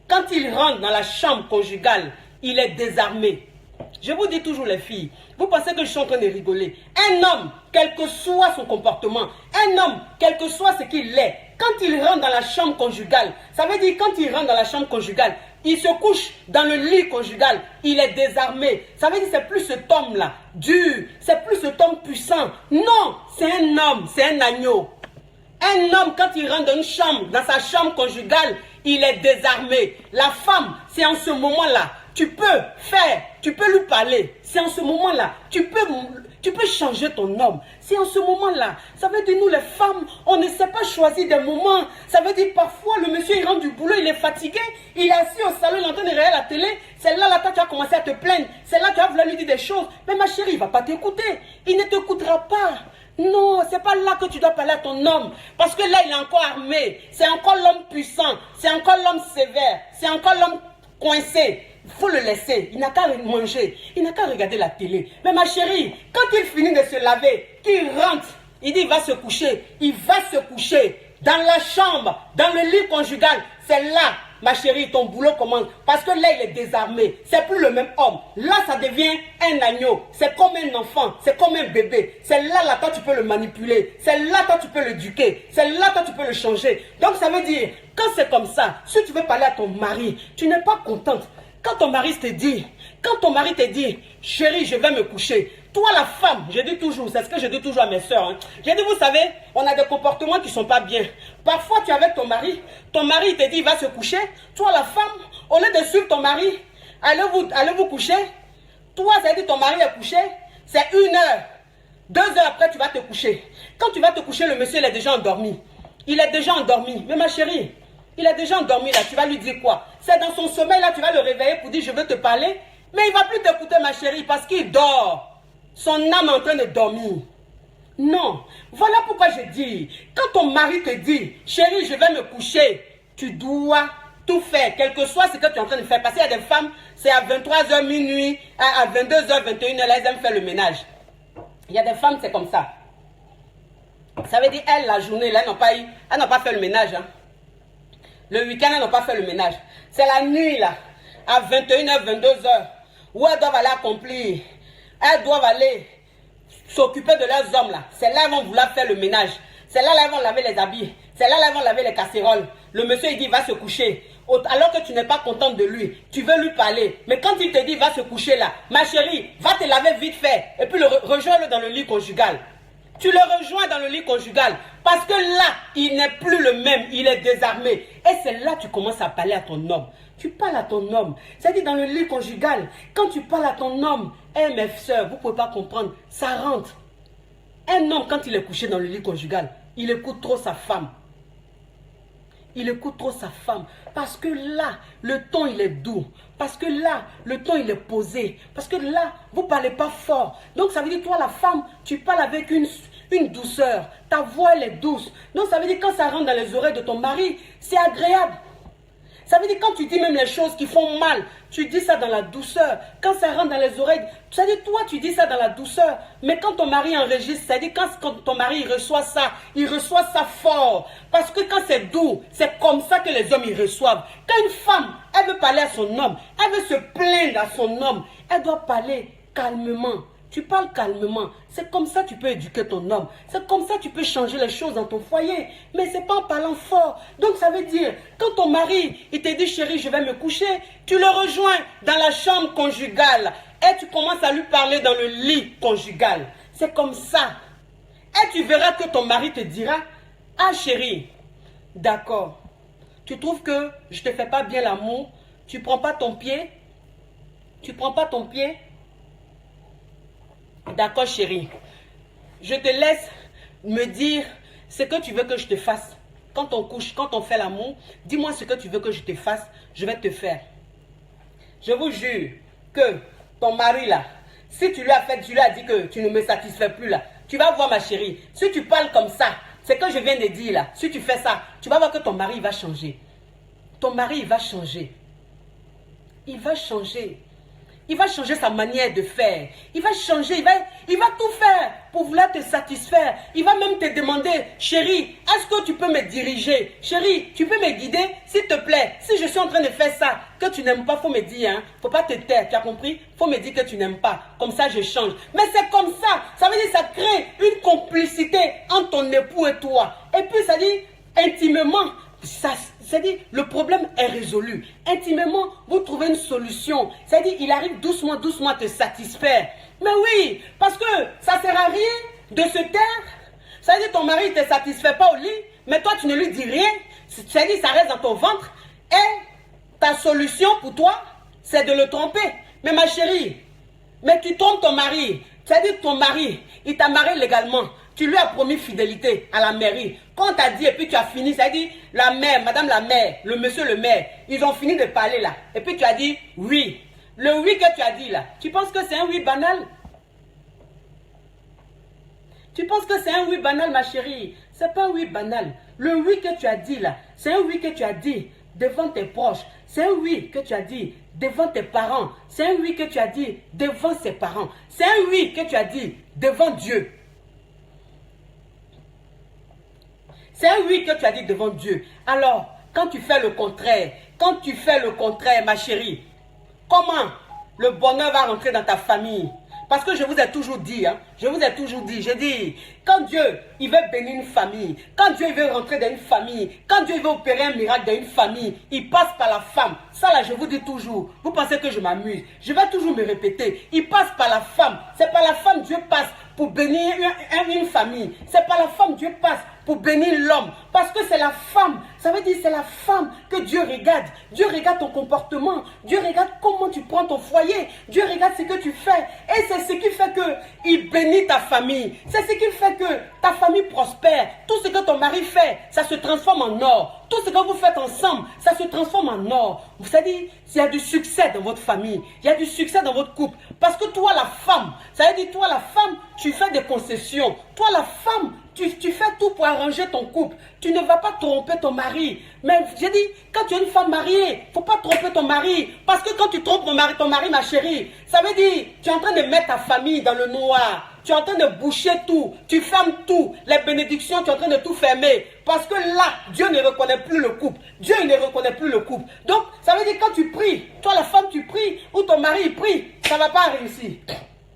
quand il rentre dans la chambre conjugale, il est désarmé. Je vous dis toujours, les filles, vous pensez que je suis en train de rigoler. Un homme, quel que soit son comportement, un homme, quel que soit ce qu'il est, quand il rentre dans la chambre conjugale, ça veut dire quand il rentre dans la chambre conjugale, il se couche dans le lit conjugal, il est désarmé. Ça veut dire que c'est plus cet homme-là, dur, c'est plus cet homme puissant. Non, c'est un homme, c'est un agneau. Un homme, quand il rentre dans une chambre, dans sa chambre conjugale, il est désarmé. La femme, c'est en ce moment-là, tu peux lui parler. C'est en ce moment-là, tu peux changer ton homme. C'est en ce moment-là. Ça veut dire, nous les femmes, on ne sait pas choisir des moments. Ça veut dire, parfois, le monsieur, il rentre du boulot, il est fatigué, il est assis au salon, il est en train de regarder la télé. C'est là, tu as commencé à te plaindre. C'est là que tu as voulu lui dire des choses. Mais ma chérie, il ne va pas t'écouter. Il ne t'écoutera pas. Non, c'est pas là que tu dois parler à ton homme. Parce que là, il est encore armé. C'est encore l'homme puissant. C'est encore l'homme sévère. C'est encore l'homme coincé. Il faut le laisser. Il n'a qu'à manger. Il n'a qu'à regarder la télé. Mais ma chérie, quand il finit de se laver, qu'il rentre, Il dit il va se coucher. Il va se coucher dans la chambre, dans le lit conjugal. C'est là, ma chérie, ton boulot commence. Parce que là, il est désarmé. C'est plus le même homme. Là, ça devient un agneau. C'est comme un enfant. C'est comme un bébé. C'est là, toi, tu peux le manipuler. C'est là, toi, tu peux l'éduquer. C'est là, toi, tu peux le changer. Donc, ça veut dire, quand c'est comme ça, si tu veux parler à ton mari, tu n'es pas contente. Quand ton mari te dit, chérie, je vais me coucher. Toi, la femme, je dis toujours, c'est ce que je dis toujours à mes soeurs. Hein. J'ai dit, vous savez, on a des comportements qui ne sont pas bien. Parfois, tu es avec ton mari il te dit, il va se coucher. Toi, la femme, au lieu de suivre ton mari, allez vous coucher. Toi, ça veut dire ton mari est couché, c'est 1 heure. 2 heures après, tu vas te coucher. Quand tu vas te coucher, le monsieur, il est déjà endormi. Il est déjà endormi. Mais ma chérie, il est déjà endormi là, tu vas lui dire quoi? C'est dans son sommeil là, tu vas le réveiller pour dire, je veux te parler. Mais il ne va plus t'écouter, ma chérie, parce qu'il dort. Son âme est en train de dormir. Non. Voilà pourquoi je dis, quand ton mari te dit, chérie, je vais me coucher, tu dois tout faire, quel que soit ce que tu es en train de faire. Parce qu'il y a des femmes, c'est à 23h, minuit, à 22h, 21h, là, elles aiment faire le ménage. Il y a des femmes, c'est comme ça. Ça veut dire, elles, la journée, là, elles n'ont pas fait le ménage. Hein. Le week-end, elles n'ont pas fait le ménage. C'est la nuit, là, à 21h, 22h, où elles doivent aller accomplir. Elles doivent aller s'occuper de leurs hommes là. C'est là qu'elles vont vouloir faire le ménage. C'est là qu'elles vont laver les habits. C'est là qu'elles vont laver les casseroles. Le monsieur il dit il va se coucher. Alors que tu n'es pas contente de lui. Tu veux lui parler. Mais quand il te dit il va se coucher là. Ma chérie, va te laver vite fait. Et puis rejoins-le dans le lit conjugal. Tu le rejoins dans le lit conjugal. Parce que là, il n'est plus le même. Il est désarmé. Et c'est là que tu commences à parler à ton homme. Tu parles à ton homme. C'est-à-dire dans le lit conjugal. Quand tu parles à ton homme, mes soeurs, vous ne pouvez pas comprendre. Ça rentre. Un homme, quand il est couché dans le lit conjugal, il écoute trop sa femme. Il écoute trop sa femme. Parce que là, le ton, il est doux. Parce que là, le ton, il est posé. Parce que là, vous ne parlez pas fort. Donc, ça veut dire, toi, la femme, tu parles avec une douceur. Ta voix, elle est douce. Donc, ça veut dire, quand ça rentre dans les oreilles de ton mari, c'est agréable. Ça veut dire, quand tu dis même les choses qui font mal, tu dis ça dans la douceur. Quand ça rentre dans les oreilles, ça veut dire, toi, tu dis ça dans la douceur. Mais quand ton mari enregistre, ça veut dire, quand ton mari il reçoit ça fort. Parce que quand c'est doux, c'est comme ça que les hommes ils reçoivent. Quand une femme, elle veut parler à son homme, elle veut se plaindre à son homme, elle doit parler calmement. Tu parles calmement. C'est comme ça que tu peux éduquer ton homme. C'est comme ça que tu peux changer les choses dans ton foyer. Mais ce n'est pas en parlant fort. Donc ça veut dire, quand ton mari, il te dit, chérie, je vais me coucher, tu le rejoins dans la chambre conjugale. Et tu commences à lui parler dans le lit conjugal. C'est comme ça. Et tu verras que ton mari te dira, ah chérie, d'accord. Tu trouves que je ne te fais pas bien l'amour? Tu ne prends pas ton pied? Tu ne prends pas ton pied? D'accord chérie, je te laisse me dire ce que tu veux que je te fasse. Quand on couche, quand on fait l'amour, dis-moi ce que tu veux que je te fasse, je vais te faire. Je vous jure que ton mari là, si tu lui as dit que tu ne me satisfais plus là, tu vas voir ma chérie, si tu parles comme ça, c'est que je viens de dire là, si tu fais ça, tu vas voir que ton mari va changer. Ton mari il va changer. Il va changer. Il va changer sa manière de faire. Il va changer, il va tout faire pour vouloir te satisfaire. Il va même te demander, chérie, est-ce que tu peux me diriger? Chérie, tu peux me guider? S'il te plaît, si je suis en train de faire ça, que tu n'aimes pas, il faut me dire, hein. Faut pas te taire, tu as compris? Faut me dire que tu n'aimes pas. Comme ça, je change. Mais c'est comme ça. Ça veut dire que ça crée une complicité entre ton époux et toi. Et puis, ça dit, intimement, c'est-à-dire, le problème est résolu. Intimement, vous trouvez une solution. C'est-à-dire, il arrive doucement, doucement à te satisfaire. Mais oui, parce que ça ne sert à rien de se taire. C'est-à-dire, ton mari ne te satisfait pas au lit, mais toi, tu ne lui dis rien. C'est-à-dire, ça reste dans ton ventre. Et ta solution pour toi, c'est de le tromper. Mais ma chérie, mais tu trompes ton mari. C'est-à-dire, ton mari, il t'a marié légalement. Tu lui as promis fidélité à la mairie. Quand tu as dit et puis tu as fini, ça dit la mère, madame la mère, le monsieur le maire, ils ont fini de parler là. Et puis tu as dit oui. Le oui que tu as dit là, tu penses que c'est un oui banal? Tu penses que c'est un oui banal, ma chérie? C'est pas un oui banal. Le oui que tu as dit là, c'est un oui que tu as dit devant tes proches. C'est un oui que tu as dit devant tes parents. C'est un oui que tu as dit devant ses parents. C'est un oui que tu as dit devant Dieu. C'est un oui que tu as dit devant Dieu. Alors, quand tu fais le contraire, ma chérie, comment le bonheur va rentrer dans ta famille? Parce que je vous ai toujours dit, j'ai dit, quand Dieu, il veut bénir une famille, quand Dieu il veut rentrer dans une famille, quand Dieu il veut opérer un miracle dans une famille, il passe par la femme. Ça là, je vous dis toujours, vous pensez que je m'amuse, je vais toujours me répéter, il passe par la femme. C'est par la femme Dieu passe pour bénir une famille. C'est par la femme Dieu passe pour bénir l'homme. Parce que c'est la femme. Ça veut dire c'est la femme que Dieu regarde. Dieu regarde ton comportement. Dieu regarde comment tu prends ton foyer. Dieu regarde ce que tu fais. Et c'est ce qui fait qu'il bénit ta famille. C'est ce qui fait que ta famille prospère. Tout ce que ton mari fait, ça se transforme en or. Tout ce que vous faites ensemble, ça se transforme en or. Vous savez, il y a du succès dans votre famille. Il y a du succès dans votre couple. Parce que toi, la femme, ça veut dire toi, la femme, tu fais des concessions. Toi, la femme, tu fais tout pour arranger ton couple. Tu ne vas pas tromper ton mari. Mais j'ai dit, quand tu es une femme mariée, il ne faut pas tromper ton mari. Parce que quand tu trompes ton mari, ma chérie, ça veut dire, tu es en train de mettre ta famille dans le noir. Tu es en train de boucher tout. Tu fermes tout. Les bénédictions, tu es en train de tout fermer. Parce que là, Dieu ne reconnaît plus le couple. Dieu il ne reconnaît plus le couple. Donc, ça veut dire quand tu pries, toi la femme, tu pries, ou ton mari il prie, ça ne va pas réussir.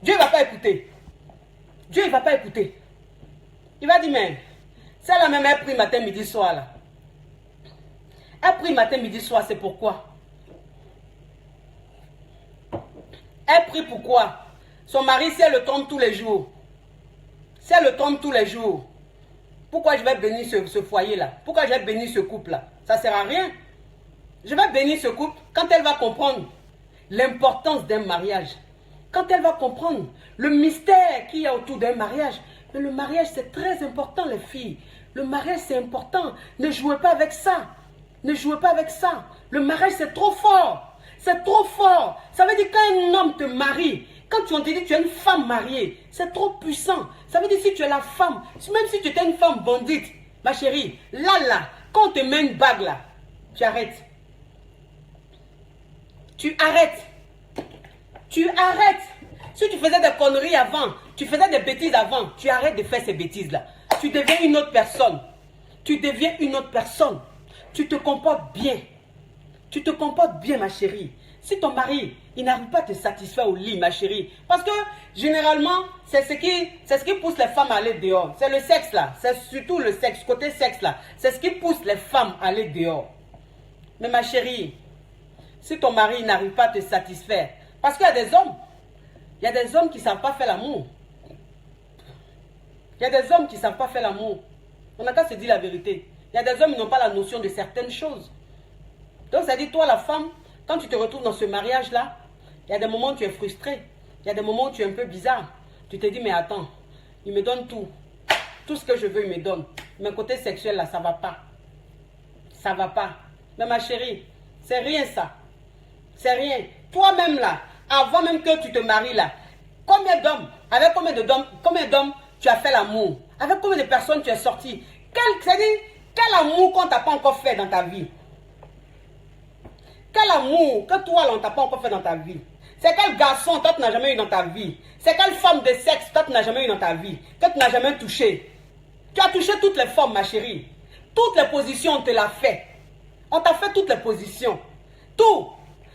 Dieu ne va pas écouter. Dieu ne va pas écouter. Il va dire, mais, c'est la même, elle prie matin, midi, soir, là. Elle prie matin, midi, soir, c'est pourquoi? Elle prie pourquoi? Son mari, si elle le trompe tous les jours. Si elle le trompe tous les jours. Pourquoi je vais bénir ce foyer-là? Pourquoi je vais bénir ce couple-là? Ça ne sert à rien. Je vais bénir ce couple quand elle va comprendre l'importance d'un mariage. Quand elle va comprendre le mystère qu'il y a autour d'un mariage. Mais le mariage, c'est très important, les filles. Le mariage, c'est important. Ne jouez pas avec ça. Ne jouez pas avec ça. Le mariage, c'est trop fort. C'est trop fort. Ça veut dire quand un homme te marie, quand tu te dis que tu es une femme mariée, c'est trop puissant. Ça veut dire si tu es la femme, même si tu étais une femme bandite, ma chérie, là, quand on te met une bague là, tu arrêtes. Tu arrêtes. Tu arrêtes. Si tu faisais des conneries avant, tu faisais des bêtises avant, tu arrêtes de faire ces bêtises-là. Tu deviens une autre personne. Tu deviens une autre personne. Tu te comportes bien. Tu te comportes bien, ma chérie. Si ton mari, il n'arrive pas à te satisfaire au lit, ma chérie. Parce que, généralement, c'est ce qui pousse les femmes à aller dehors. C'est le sexe, là. C'est surtout le sexe, côté sexe, là. C'est ce qui pousse les femmes à aller dehors. Mais ma chérie, si ton mari n'arrive pas à te satisfaire, parce qu'il y a des hommes, il y a des hommes qui ne savent pas faire l'amour. Il y a des hommes qui ne savent pas faire l'amour. On n'a qu'à se dire la vérité. Il y a des hommes qui n'ont pas la notion de certaines choses. Donc, ça dit, toi, la femme, quand tu te retrouves dans ce mariage-là, il y a des moments où tu es frustré. Il y a des moments où tu es un peu bizarre. Tu te dis, mais attends, il me donne tout. Tout ce que je veux, il me donne. Mais côté sexuel, là, ça ne va pas. Ça ne va pas. Mais ma chérie, c'est rien ça. C'est rien. Toi-même, là, avant même que tu te maries, là, combien d'hommes, avec combien d'hommes tu as fait l'amour? Avec combien de personnes tu es sorti? Quel amour qu'on ne t'a pas encore fait dans ta vie? Quel amour que toi, là, on ne t'a pas encore fait dans ta vie? C'est quel garçon, toi, tu n'as jamais eu dans ta vie? C'est quelle femme de sexe, toi, tu n'as jamais eu dans ta vie? Que tu n'as jamais touché? Tu as touché toutes les formes, ma chérie. Toutes les positions, on te l'a fait. On t'a fait toutes les positions. Tout.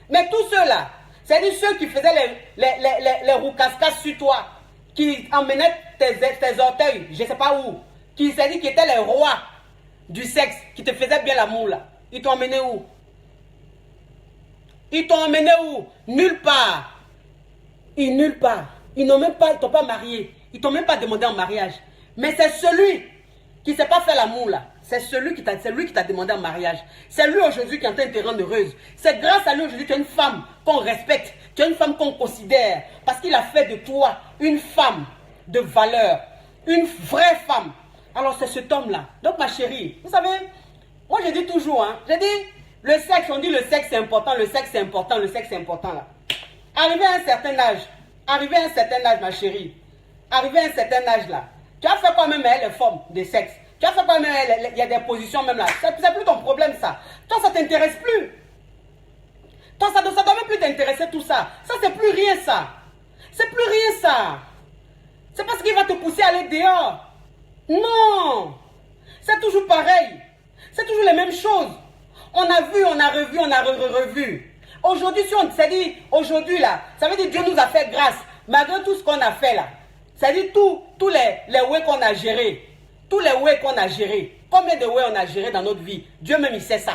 Mais tous ceux-là, c'est-à-dire ceux qui faisaient les roucascas sur toi, qui emmenaient tes orteils, je ne sais pas où, qui étaient les rois du sexe, qui te faisaient bien l'amour, là. Ils t'ont emmené où? Ils t'ont emmené où? Nulle part. Nulle part. Ils t'ont pas marié. Ils t'ont même pas demandé en mariage. Mais c'est celui qui ne sait pas faire l'amour là. C'est celui qui t'a demandé en mariage. C'est lui aujourd'hui qui est en train de te rendre heureuse. C'est grâce à lui aujourd'hui que tu es une femme qu'on respecte. Tu es une femme qu'on considère. Parce qu'il a fait de toi une femme de valeur. Une vraie femme. Alors c'est cet homme-là. Donc ma chérie, vous savez, moi je dis toujours, hein, je dis, le sexe, on dit le sexe c'est important, le sexe c'est important, le sexe c'est important là. Arrivé à un certain âge, ma chérie, arrivé à un certain âge là, tu as fait quand même les formes de sexe. Tu as fait quand même, il y a des positions même là. C'est plus ton problème ça. Toi ça t'intéresse plus. Toi ça doit même plus t'intéresser tout ça. Ça c'est plus rien ça. C'est plus rien ça. C'est parce qu'il va te pousser à aller dehors. Non. C'est toujours pareil. C'est toujours les mêmes choses. On a vu, on a revu, on a revu. Aujourd'hui, si on s'est dit, aujourd'hui là, ça veut dire Dieu nous a fait grâce. Malgré tout ce qu'on a fait là. Ça veut dire tous les ways qu'on a gérés. Tous les ways qu'on a gérés. Combien de ways on a géré dans notre vie? Dieu même il sait ça.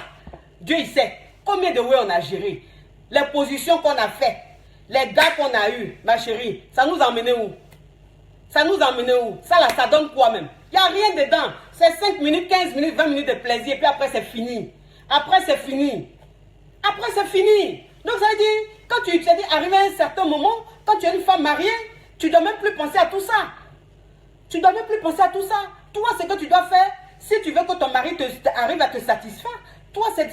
Dieu il sait. Combien de ways on a géré? Les positions qu'on a fait. Les gars qu'on a eu, ma chérie, ça nous a emmené où? Ça nous a emmené où? Ça là, ça donne quoi même? Il n'y a rien dedans. C'est 5 minutes, 15 minutes, 20 minutes de plaisir. Et puis après, c'est fini. Après, c'est fini. Après, c'est fini. Donc, ça veut dire, quand tu t'es dit, arrivé à un certain moment, quand tu es une femme mariée, tu ne dois même plus penser à tout ça. Tu ne dois même plus penser à tout ça. Toi, ce que tu dois faire, si tu veux que ton mari arrive à te satisfaire, toi, c'est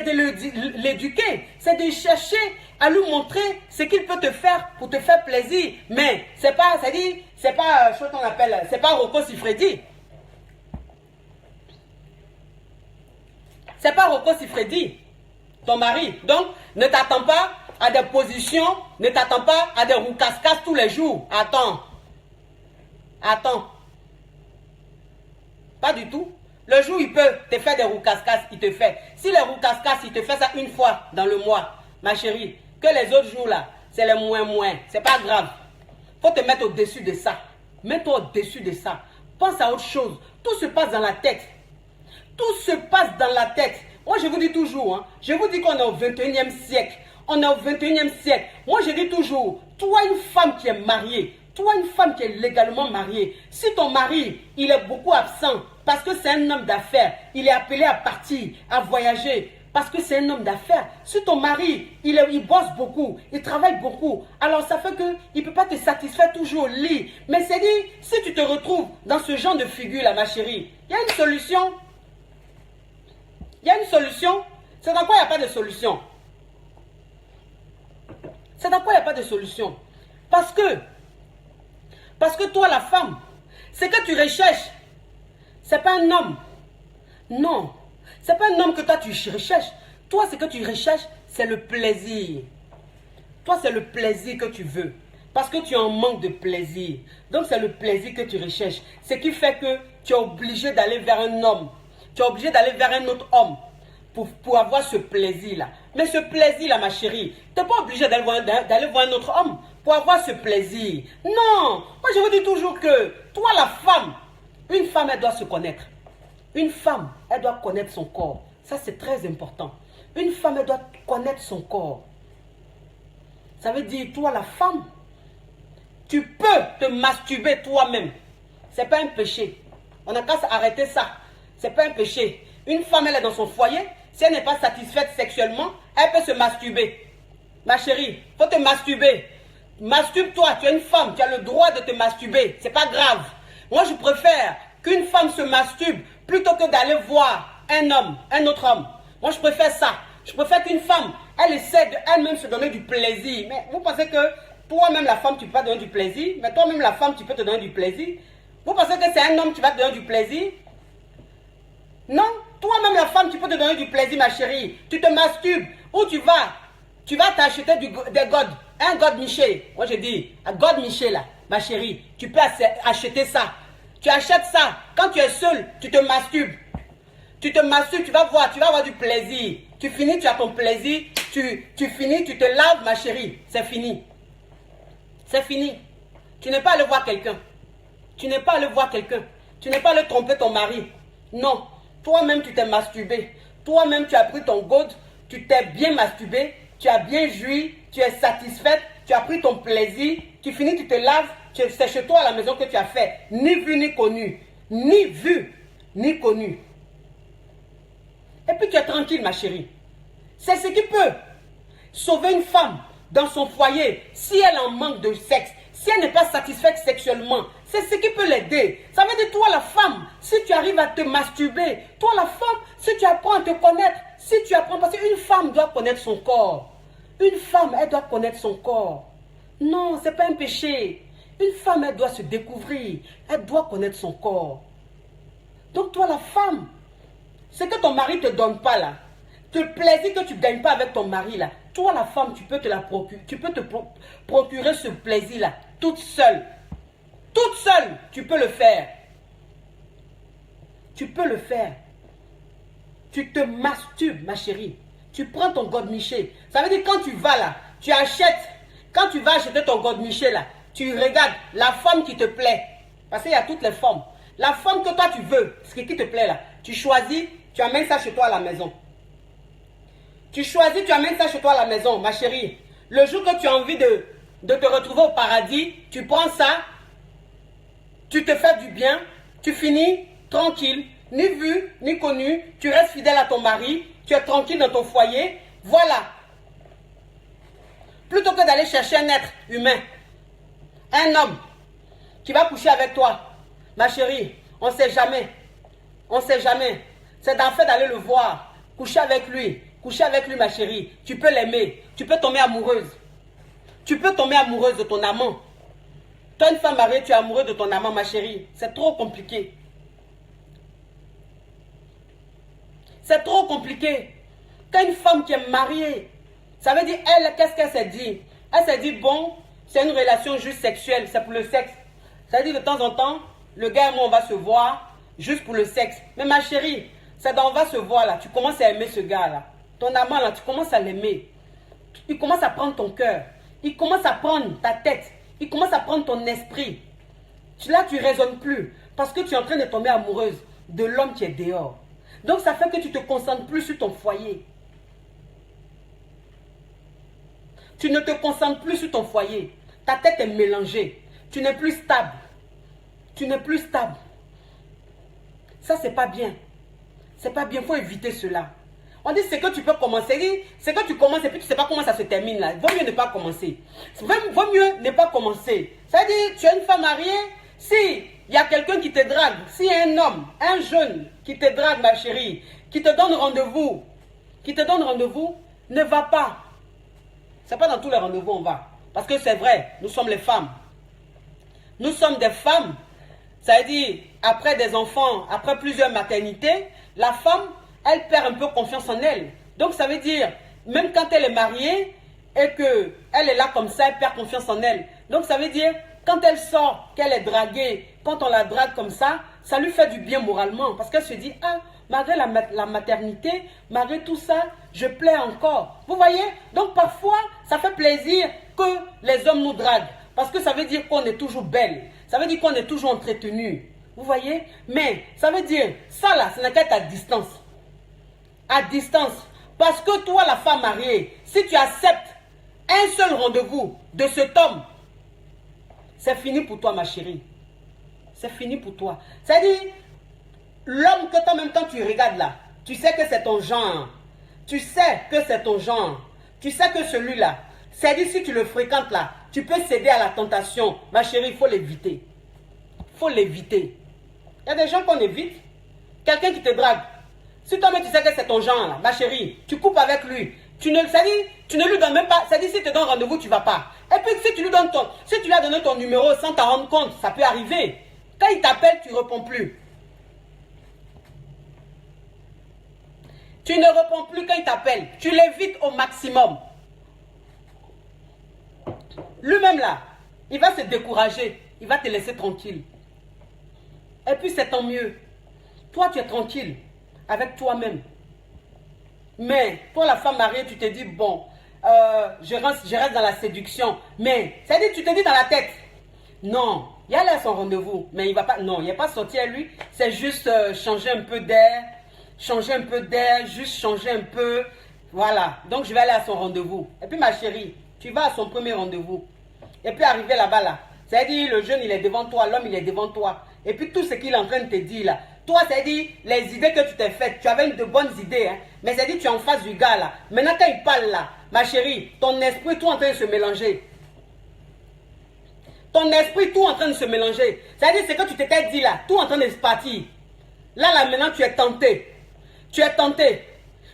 de l'éduquer. C'est de chercher à lui montrer ce qu'il peut te faire pour te faire plaisir. Mais, c'est pas, ce qu'on appelle, c'est pas Rocco Siffredi. C'est pas Rocco Siffredi, ton mari. Donc, ne t'attends pas à des positions, ne t'attends pas à des roucascas tous les jours. Attends. Attends. Pas du tout. Le jour, il peut te faire des roucascas, il te fait. Si les roucascas, il te fait ça une fois dans le mois, ma chérie, que les autres jours là, c'est les moins. C'est pas grave. Faut te mettre au-dessus de ça. Mets-toi au-dessus de ça. Pense à autre chose. Tout se passe dans la tête. Tout se passe dans la tête. Moi, je vous dis toujours, hein, je vous dis qu'on est au 21e siècle. On est au 21e siècle. Moi, je dis toujours, toi, une femme qui est mariée, toi, une femme qui est légalement mariée, si ton mari, il est beaucoup absent, parce que c'est un homme d'affaires, il est appelé à partir, à voyager, parce que c'est un homme d'affaires. Si ton mari, il bosse beaucoup, il travaille beaucoup, alors ça fait qu'il ne peut pas te satisfaire toujours au lit. Mais c'est dit, si tu te retrouves dans ce genre de figure-là, ma chérie, il y a une solution. Il y a une solution. C'est dans quoi il n'y a pas de solution? C'est dans quoi il n'y a pas de solution? Parce que toi, la femme, ce que tu recherches, ce n'est pas un homme. Non. Ce n'est pas un homme que toi tu recherches. Toi, ce que tu recherches, c'est le plaisir. Toi, c'est le plaisir que tu veux. Parce que tu es en manque de plaisir. Donc, c'est le plaisir que tu recherches. Ce qui fait que tu es obligé d'aller vers un homme. Tu es obligé d'aller vers un autre homme pour avoir ce plaisir-là. Mais ce plaisir-là, ma chérie, tu n'es pas obligé d'aller voir un autre homme pour avoir ce plaisir. Non. Moi, je vous dis toujours que toi, la femme, une femme, elle doit se connaître. Une femme, elle doit connaître son corps. Ça, c'est très important. Une femme, elle doit connaître son corps. Ça veut dire, toi, la femme, tu peux te masturber toi-même. Ce n'est pas un péché. On n'a qu'à arrêter ça. Ce n'est pas un péché. Une femme, elle est dans son foyer. Si elle n'est pas satisfaite sexuellement, elle peut se masturber. Ma chérie, il faut te masturber. Masturbe-toi, tu es une femme, tu as le droit de te masturber. C'est pas grave. Moi, je préfère qu'une femme se masturbe plutôt que d'aller voir un homme, un autre homme. Moi, je préfère ça. Je préfère qu'une femme, elle essaie d'elle-même se donner du plaisir. Mais vous pensez que toi-même, la femme, tu peux pas donner du plaisir? Mais toi-même, la femme, tu peux te donner du plaisir? Vous pensez que c'est un homme qui va te donner du plaisir? Non. Toi-même, la femme, tu peux te donner du plaisir, ma chérie. Tu te masturbes. Où tu vas? Tu vas t'acheter des godes. Un God Michel. Moi, je dis, un God Michel, là, ma chérie. Tu peux acheter ça. Tu achètes ça. Quand tu es seul, tu te masturbes. Tu te masturbes, tu vas avoir du plaisir. Tu finis, tu as ton plaisir. Tu finis, tu te laves, ma chérie. C'est fini. C'est fini. Tu n'es pas allé voir quelqu'un. Tu n'es pas allé voir quelqu'un. Tu n'es pas allé tromper ton mari. Non. Toi-même, tu t'es masturbé. Toi-même, tu as pris ton God. Tu t'es bien masturbé. Tu as bien joui. Tu es satisfaite. Tu as pris ton plaisir. Tu finis, tu te laves. C'est chez toi à la maison que tu as fait. Ni vu, ni connu. Ni vu, ni connu. Et puis tu es tranquille, ma chérie. C'est ce qui peut sauver une femme dans son foyer si elle en manque de sexe. Si elle n'est pas satisfaite sexuellement, c'est ce qui peut l'aider. Ça veut dire, toi la femme, si tu arrives à te masturber, toi la femme, si tu apprends à te connaître, si tu apprends, parce qu'une femme doit connaître son corps. Une femme, elle doit connaître son corps. Non, ce n'est pas un péché. Une femme, elle doit se découvrir. Elle doit connaître son corps. Donc toi la femme, ce que ton mari ne te donne pas là, le plaisir que tu ne gagnes pas avec ton mari là, toi la femme, tu peux te procurer ce plaisir là, toute seule. Toute seule, tu peux le faire. Tu peux le faire. Tu te masturbes, ma chérie. Tu prends ton godemiché. Ça veut dire quand tu vas là, tu achètes. Quand tu vas acheter ton godemiché là, tu regardes la femme qui te plaît. Parce qu'il y a toutes les formes. La femme que toi tu veux, ce qui te plaît là, tu choisis, tu amènes ça chez toi à la maison. Tu choisis, tu amènes ça chez toi à la maison, ma chérie. Le jour que tu as envie de te retrouver au paradis, tu prends ça, tu te fais du bien, tu finis tranquille, ni vu, ni connu, tu restes fidèle à ton mari, tu es tranquille dans ton foyer, voilà. Plutôt que d'aller chercher un être humain, un homme qui va coucher avec toi, ma chérie, on ne sait jamais, on ne sait jamais. C'est d'en fait d'aller le voir, coucher avec lui, ma chérie. Tu peux l'aimer, tu peux tomber amoureuse. Tu peux tomber amoureuse de ton amant. Toi, une femme mariée, tu es amoureux de ton amant, ma chérie. C'est trop compliqué. C'est trop compliqué. Quand une femme qui est mariée, ça veut dire, elle, qu'est-ce qu'elle s'est dit? Elle s'est dit, bon, c'est une relation juste sexuelle, c'est pour le sexe. Ça veut dire de temps en temps, le gars et moi, on va se voir juste pour le sexe. Mais ma chérie, c'est dans on va se voir là, tu commences à aimer ce gars-là. Ton amant là, tu commences à l'aimer. Il commence à prendre ton cœur. Il commence à prendre ta tête. Il commence à prendre ton esprit. Là, tu ne raisonnes plus. Parce que tu es en train de tomber amoureuse de l'homme qui est dehors. Donc, ça fait que tu te concentres plus sur ton foyer. Tu ne te concentres plus sur ton foyer. Ta tête est mélangée. Tu n'es plus stable. Tu n'es plus stable. Ça, c'est pas bien. C'est pas bien. Il faut éviter cela. On dit c'est que tu peux commencer. C'est que tu commences et puis tu ne sais pas comment ça se termine là. Vaut mieux ne pas commencer. Vaut mieux ne pas commencer. C'est-à-dire, tu es une femme mariée. Si il y a quelqu'un qui te drague, si y a un homme, un jeune qui te drague, ma chérie, qui te donne rendez-vous, ne va pas. Ce n'est pas dans tous les rendez-vous on va. Parce que c'est vrai, nous sommes les femmes. Nous sommes des femmes. Ça veut dire, après des enfants, après plusieurs maternités, la femme, elle perd un peu confiance en elle. Donc ça veut dire, même quand elle est mariée et qu'elle est là comme ça, elle perd confiance en elle. Donc ça veut dire, quand elle sort, qu'elle est draguée, quand on la drague comme ça lui fait du bien moralement. Parce qu'elle se dit, ah, malgré la maternité, malgré tout ça, je plais encore. Vous voyez? Donc parfois, ça fait plaisir que les hommes nous draguent. Parce que ça veut dire qu'on est toujours belle. Ça veut dire qu'on est toujours entretenu. Vous voyez? Mais ça veut dire, ça là, ce n'est qu'à ta distance. À distance. Parce que toi, la femme mariée, si tu acceptes un seul rendez-vous de cet homme, c'est fini pour toi, ma chérie. C'est fini pour toi. C'est-à-dire, l'homme que toi-même, quand tu regardes là, tu sais que c'est ton genre. Tu sais que c'est ton genre. Tu sais que celui-là, c'est-à-dire, si tu le fréquentes là, tu peux céder à la tentation. Ma chérie, il faut l'éviter. Il faut l'éviter. Il y a des gens qu'on évite. Quelqu'un qui te drague. Si toi-même tu sais que c'est ton genre, là, ma chérie, tu coupes avec lui. Tu ne lui donnes même pas. C'est-à-dire, si tu te donnes rendez-vous, tu ne vas pas. Et puis, si tu lui as donné ton numéro sans t'en rendre compte, ça peut arriver. Quand il t'appelle, tu ne réponds plus. Tu ne réponds plus quand il t'appelle. Tu l'évites au maximum. Lui-même là, il va se décourager. Il va te laisser tranquille. Et puis, c'est tant mieux. Toi, tu es tranquille avec toi-même. Mais pour la femme mariée, tu te dis, bon, je reste dans la séduction. Mais, c'est-à-dire, tu te dis dans la tête, non, il y a là son rendez-vous, mais il va pas, non, il n'est pas sorti à lui, c'est juste changer un peu d'air, juste changer un peu, voilà. Donc, je vais aller à son rendez-vous. Et puis, ma chérie, tu vas à son premier rendez-vous. Et puis, arrivé là-bas, là, c'est-à-dire, le jeune, il est devant toi, l'homme, il est devant toi. Et puis, tout ce qu'il est en train de te dire, là, toi, c'est-à-dire, les idées que tu t'es faites, tu avais de bonnes idées, hein, mais c'est-à-dire, tu es en face du gars, là. Maintenant, quand il parle, là, ma chérie, ton esprit, tout en train de se mélanger. Ton esprit, tout en train de se mélanger. C'est-à-dire, ce que tu t'étais dit, là, tout en train de se partir. Là, maintenant, tu es tenté. Tu es tenté.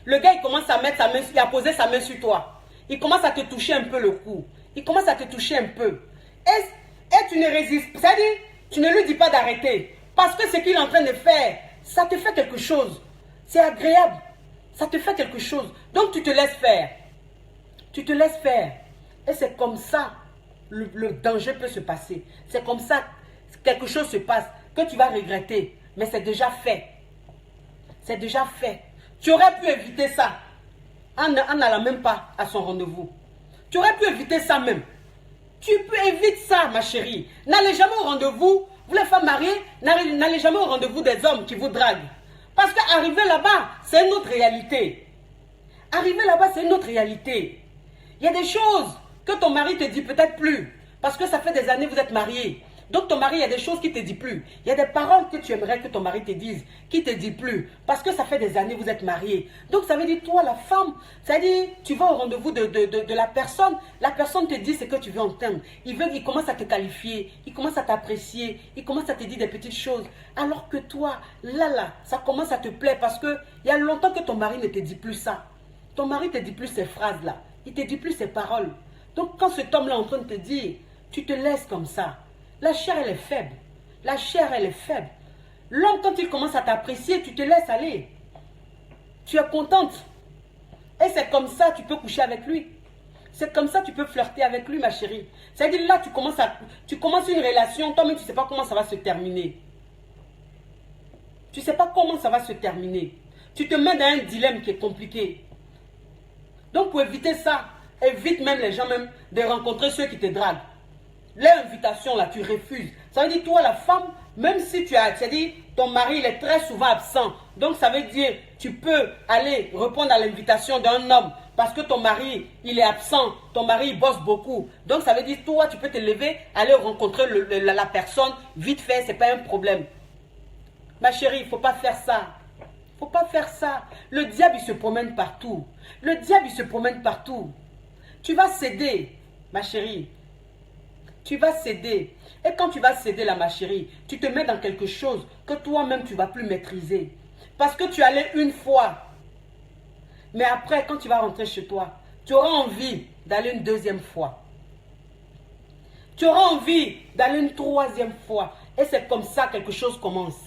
Le gars, il commence à mettre sa main, il a posé sa main sur toi. Il commence à te toucher un peu le cou. Il commence à te toucher un peu. Et tu ne résistes. C'est-à-dire, tu ne lui dis pas d'arrêter. Parce que ce qu'il est en train de faire, ça te fait quelque chose. C'est agréable. Ça te fait quelque chose. Donc, tu te laisses faire. Tu te laisses faire. Et c'est comme ça, le danger peut se passer. C'est comme ça, quelque chose se passe, que tu vas regretter. Mais c'est déjà fait. c'est déjà fait. Tu aurais pu éviter ça en n'allant même pas à son rendez-vous. Tu aurais pu éviter ça même. Tu peux éviter ça, ma chérie. N'allez jamais au rendez-vous. Vous les femmes mariées, n'allez jamais au rendez-vous des hommes qui vous draguent. Parce qu'arriver là-bas, c'est une autre réalité. Arriver là-bas, c'est une autre réalité. Il y a des choses que ton mari te dit peut-être plus. Parce que ça fait des années que vous êtes mariés. Donc ton mari, il y a des choses qu'il ne te dit plus. Il y a des paroles que tu aimerais que ton mari te dise, qui ne te dit plus. Parce que ça fait des années que vous êtes mariés. Donc ça veut dire, toi, la femme, ça veut dire, tu vas au rendez-vous de la personne te dit ce que tu veux entendre. Il commence à te qualifier, il commence à t'apprécier, il commence à te dire des petites choses. Alors que toi, là, ça commence à te plaire parce que il y a longtemps que ton mari ne te dit plus ça. Ton mari ne te dit plus ces phrases-là. Il ne te dit plus ces paroles. Donc quand cet homme-là est en train de te dire, tu te laisses comme ça. La chair, elle est faible. La chair, elle est faible. L'homme, quand il commence à t'apprécier, tu te laisses aller. Tu es contente. Et c'est comme ça que tu peux coucher avec lui. C'est comme ça que tu peux flirter avec lui, ma chérie. C'est-à-dire là, tu commences une relation, toi-même, tu ne sais pas comment ça va se terminer. Tu ne sais pas comment ça va se terminer. Tu te mets dans un dilemme qui est compliqué. Donc, pour éviter ça, évite même les gens même de rencontrer ceux qui te draguent. L'invitation là, tu refuses. Ça veut dire, toi, la femme, même si tu as, c'est-à-dire, ton mari, il est très souvent absent. Donc, ça veut dire, tu peux aller répondre à l'invitation d'un homme parce que ton mari, il est absent. Ton mari, il bosse beaucoup. Donc, ça veut dire, toi, tu peux te lever, aller rencontrer la personne vite fait, ce n'est pas un problème. Ma chérie, il ne faut pas faire ça. Il ne faut pas faire ça. Le diable, il se promène partout. Le diable, il se promène partout. Tu vas céder, ma chérie. Tu vas céder. Et quand tu vas céder là, ma chérie, tu te mets dans quelque chose que toi-même, tu ne vas plus maîtriser. Parce que tu allais une fois. Mais après, quand tu vas rentrer chez toi, tu auras envie d'aller une deuxième fois. Tu auras envie d'aller une troisième fois. Et c'est comme ça quelque chose commence.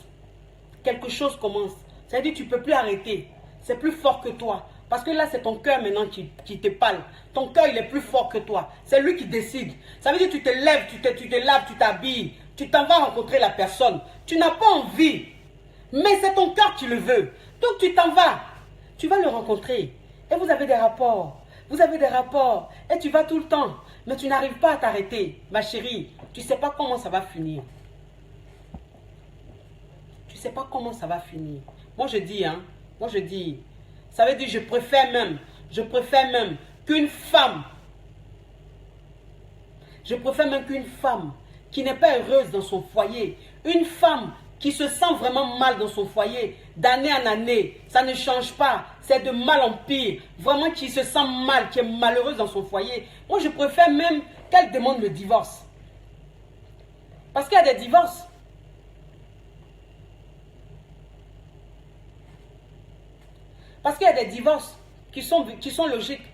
Quelque chose commence. C'est-à-dire que tu ne peux plus arrêter. C'est plus fort que toi. Parce que là, c'est ton cœur maintenant qui te parle. Ton cœur, il est plus fort que toi. C'est lui qui décide. Ça veut dire que tu te lèves, tu te laves, tu t'habilles. Tu t'en vas rencontrer la personne. Tu n'as pas envie. Mais c'est ton cœur qui le veut. Donc tu t'en vas. Tu vas le rencontrer. Et vous avez des rapports. Vous avez des rapports. Et tu vas tout le temps. Mais tu n'arrives pas à t'arrêter. Ma chérie, tu ne sais pas comment ça va finir. Tu ne sais pas comment ça va finir. Moi, je dis, moi, je dis... Ça veut dire, je préfère même qu'une femme, qui n'est pas heureuse dans son foyer, une femme qui se sent vraiment mal dans son foyer, d'année en année, ça ne change pas, c'est de mal en pire, vraiment qui se sent mal, qui est malheureuse dans son foyer. Moi, je préfère même qu'elle demande le divorce. Parce qu'il y a des divorces. Parce qu'il y a des divorces qui sont logiques.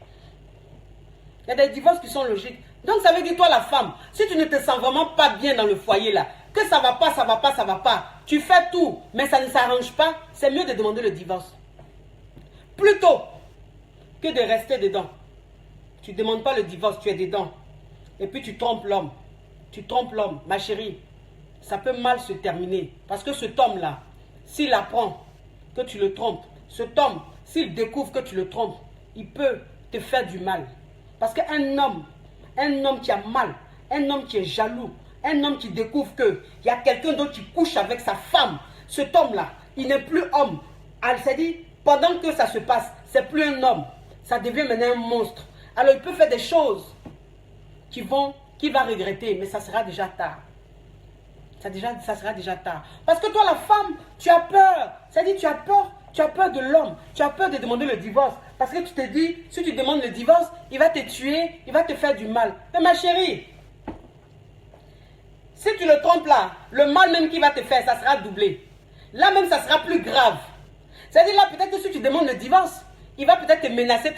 Il y a des divorces qui sont logiques. Donc ça veut dire, toi la femme, si tu ne te sens vraiment pas bien dans le foyer là, que ça va pas, tu fais tout, mais ça ne s'arrange pas, c'est mieux de demander le divorce. Plutôt que de rester dedans. Tu ne demandes pas le divorce, tu es dedans. Et puis tu trompes l'homme. Tu trompes l'homme, ma chérie. Ça peut mal se terminer. Parce que cet homme-là, s'il apprend que tu le trompes, cet homme, s'il découvre que tu le trompes, il peut te faire du mal. Parce qu'un homme qui a mal, un homme qui est jaloux, un homme qui découvre qu'il y a quelqu'un d'autre qui couche avec sa femme, cet homme-là, il n'est plus homme. C'est-à-dire, pendant que ça se passe, c'est plus un homme. Ça devient maintenant un monstre. Alors il peut faire des choses qu'il va regretter, mais ça sera déjà tard. Ça sera déjà tard. Parce que toi, la femme, tu as peur. C'est-à-dire, tu as peur de l'homme. Tu as peur de demander le divorce. Parce que tu te dis, si tu demandes le divorce, il va te tuer, il va te faire du mal. Mais ma chérie, si tu le trompes là, le mal même qu'il va te faire, ça sera doublé. Là même, ça sera plus grave. C'est-à-dire là, peut-être que si tu demandes le divorce, il va peut-être te menacer,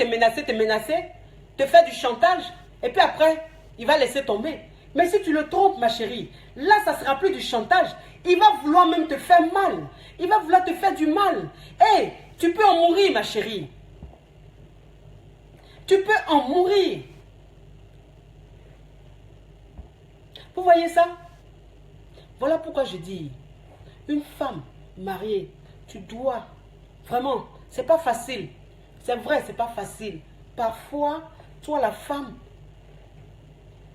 te faire du chantage. Et puis après, il va laisser tomber. Mais si tu le trompes, ma chérie, là, ça ne sera plus du chantage. Il va vouloir même te faire mal. Il va vouloir te faire du mal. Hé, tu peux en mourir, ma chérie. Tu peux en mourir. Vous voyez ça? Voilà pourquoi je dis, une femme mariée, tu dois Vraiment, c'est pas facile. C'est vrai, c'est pas facile. Parfois, toi la femme,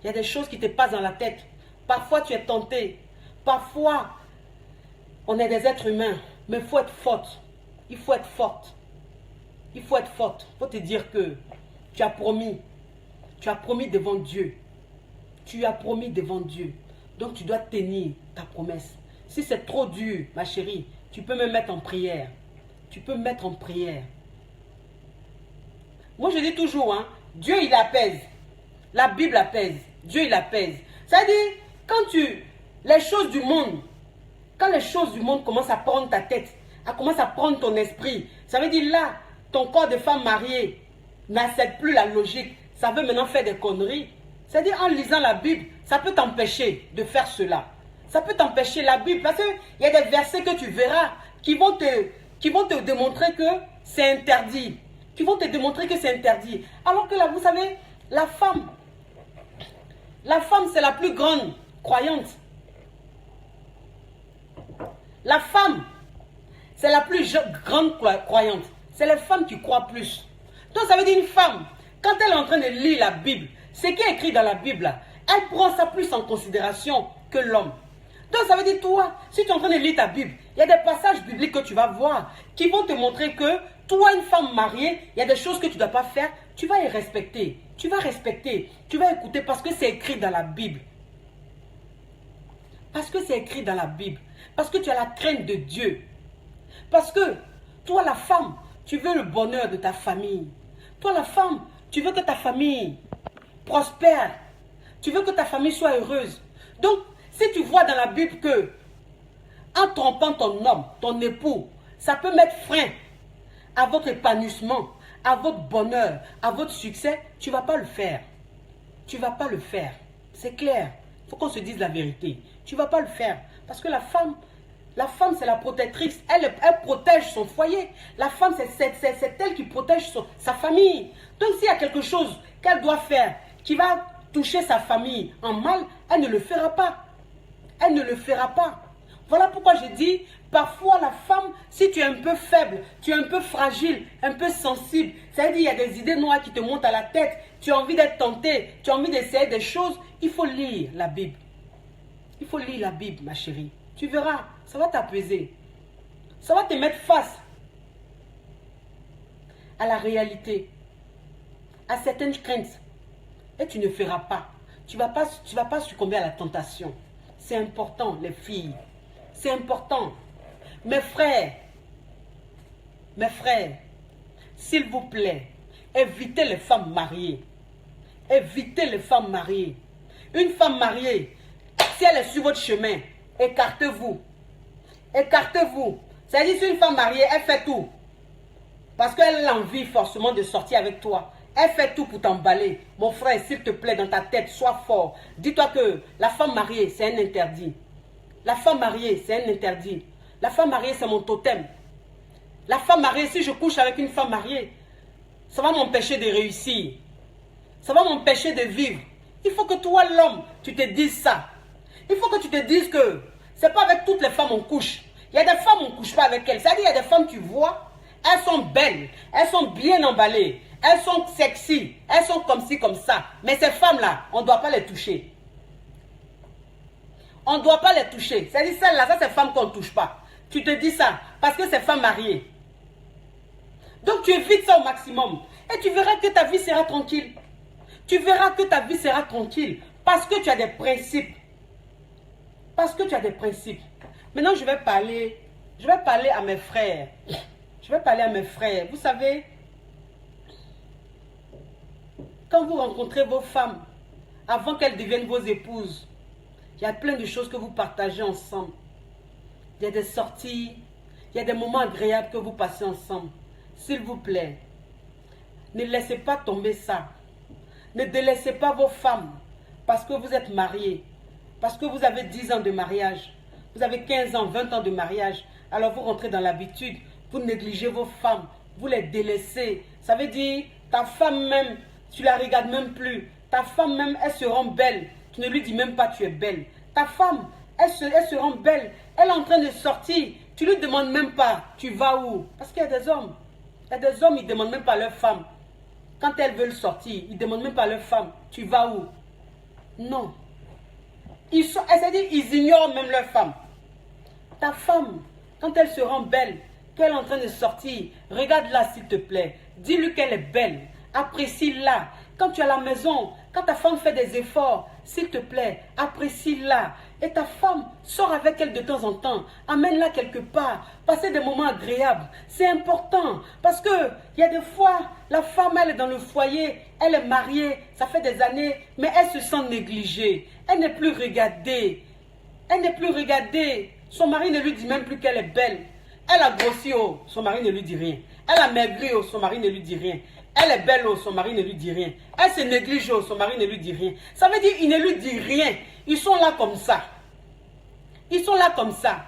il y a des choses qui te passent dans la tête. Parfois, tu es tenté. Parfois, on est des êtres humains. Mais il faut être forte. Il faut être forte. Il faut être forte. Il faut te dire que tu as promis. Tu as promis devant Dieu. Tu as promis devant Dieu. Donc, tu dois tenir ta promesse. Si c'est trop dur, ma chérie, tu peux me mettre en prière. Tu peux me mettre en prière. Moi, je dis toujours, hein, Dieu, il apaise. La Bible apaise. Dieu, il apaise. C'est-à-dire, quand les choses du monde, quand les choses du monde commencent à prendre ta tête, commencent à prendre ton esprit, ça veut dire là, ton corps de femme mariée n'accepte plus la logique. Ça veut maintenant faire des conneries. C'est-à-dire, en lisant la Bible, ça peut t'empêcher de faire cela. Ça peut t'empêcher la Bible. Parce qu'il y a des versets que tu verras qui vont te démontrer que c'est interdit. Qui vont te démontrer que c'est interdit. Alors que là, vous savez, la femme, c'est la plus grande croyante. La femme, c'est la plus grande croyante. C'est les femmes qui croient plus. Donc, ça veut dire une femme, quand elle est en train de lire la Bible, ce qui est écrit dans la Bible, elle prend ça plus en considération que l'homme. Donc, ça veut dire, toi, si tu es en train de lire ta Bible, il y a des passages bibliques que tu vas voir qui vont te montrer que toi, une femme mariée, il y a des choses que tu ne dois pas faire. Tu vas y respecter. Tu vas respecter. Tu vas écouter parce que c'est écrit dans la Bible. Parce que c'est écrit dans la Bible. Parce que tu as la crainte de Dieu. Parce que toi, la femme, tu veux le bonheur de ta famille. Toi, la femme, tu veux que ta famille prospère. Tu veux que ta famille soit heureuse. Donc, si tu vois dans la Bible que, en trompant ton homme, ton époux, ça peut mettre frein à votre épanouissement, à votre bonheur, à votre succès, tu ne vas pas le faire. Tu ne vas pas le faire. C'est clair. Il faut qu'on se dise la vérité. Tu ne vas pas le faire. Parce que la femme, c'est la protectrice. Elle protège son foyer. La femme, c'est elle qui protège sa famille. Donc, s'il y a quelque chose qu'elle doit faire qui va toucher sa famille en mal, elle ne le fera pas. Elle ne le fera pas. Voilà pourquoi je dis, parfois la femme, si tu es un peu faible, tu es un peu fragile, un peu sensible, c'est-à-dire il y a des idées noires qui te montent à la tête, tu as envie d'être tenté, tu as envie d'essayer des choses, il faut lire la Bible. Il faut lire la Bible, ma chérie. Tu verras, ça va t'apaiser. Ça va te mettre face à la réalité, à certaines craintes. Et tu ne feras pas. Tu ne vas pas succomber à la tentation. C'est important, les filles. C'est important. Mes frères, s'il vous plaît, évitez les femmes mariées. Évitez les femmes mariées. Une femme mariée, si elle est sur votre chemin, écartez-vous. Écartez-vous. C'est-à-dire, si une femme mariée, elle fait tout. Parce qu'elle a envie forcément de sortir avec toi. Elle fait tout pour t'emballer. Mon frère, s'il te plaît, dans ta tête, sois fort. Dis-toi que la femme mariée, c'est un interdit. La femme mariée, c'est un interdit. La femme mariée, c'est mon totem. La femme mariée, si je couche avec une femme mariée, ça va m'empêcher de réussir. Ça va m'empêcher de vivre. Il faut que toi, l'homme, tu te dises ça. Il faut que tu te dises que c'est pas avec toutes les femmes on couche. Il y a des femmes, on ne couche pas avec elles. C'est-à-dire, il y a des femmes, tu vois, elles sont belles, elles sont bien emballées, elles sont sexy, elles sont comme ci, comme ça. Mais ces femmes-là, on ne doit pas les toucher. On ne doit pas les toucher. C'est-à-dire, celles-là, ça, c'est les femmes qu'on ne touche pas. Tu te dis ça parce que c'est femmes mariées. Donc, tu évites ça au maximum. Et tu verras que ta vie sera tranquille. Tu verras que ta vie sera tranquille parce que tu as des principes. Parce que tu as des principes. Maintenant, je vais parler à mes frères. Je vais parler à mes frères. Vous savez, quand vous rencontrez vos femmes, avant qu'elles deviennent vos épouses, il y a plein de choses que vous partagez ensemble. Il y a des sorties, il y a des moments agréables que vous passez ensemble. S'il vous plaît, ne laissez pas tomber ça. Ne délaissez pas vos femmes parce que vous êtes mariés, parce que vous avez 10 ans de mariage, vous avez 15 ans, 20 ans de mariage. Alors vous rentrez dans l'habitude, vous négligez vos femmes, vous les délaissez. Ça veut dire, ta femme même, tu la regardes même plus. Ta femme même, elle se rend belle. Tu ne lui dis même pas tu es belle. Ta femme, elle se rend belle. Elle est en train de sortir. Tu lui demandes même pas, tu vas où? Parce qu'il y a des hommes. Il y a des hommes, ils ne demandent même pas à leur femme. Quand elles veulent sortir, ils ne demandent même pas à leur femme, tu vas où? Non. C'est-à-dire, ils ignorent même leur femme. Ta femme, quand elle se rend belle, qu'elle est en train de sortir, regarde-la s'il te plaît. Dis-lui qu'elle est belle. Apprécie-la. Quand tu es à la maison, quand ta femme fait des efforts, s'il te plaît, apprécie-la. Et ta femme, sort avec elle de temps en temps. Amène-la quelque part. Passez des moments agréables. C'est important. Parce que il y a des fois, la femme, elle est dans le foyer, elle est mariée, ça fait des années, mais elle se sent négligée. Elle n'est plus regardée. Elle n'est plus regardée. Son mari ne lui dit même plus qu'elle est belle. Elle a grossi, oh, son mari ne lui dit rien. Elle a maigri, oh, son mari ne lui dit rien. Elle est belle, oh, son mari ne lui dit rien. Elle se néglige, oh, son mari ne lui dit rien. Ça veut dire qu'il ne lui dit rien. Ils sont là comme ça. Ils sont là comme ça.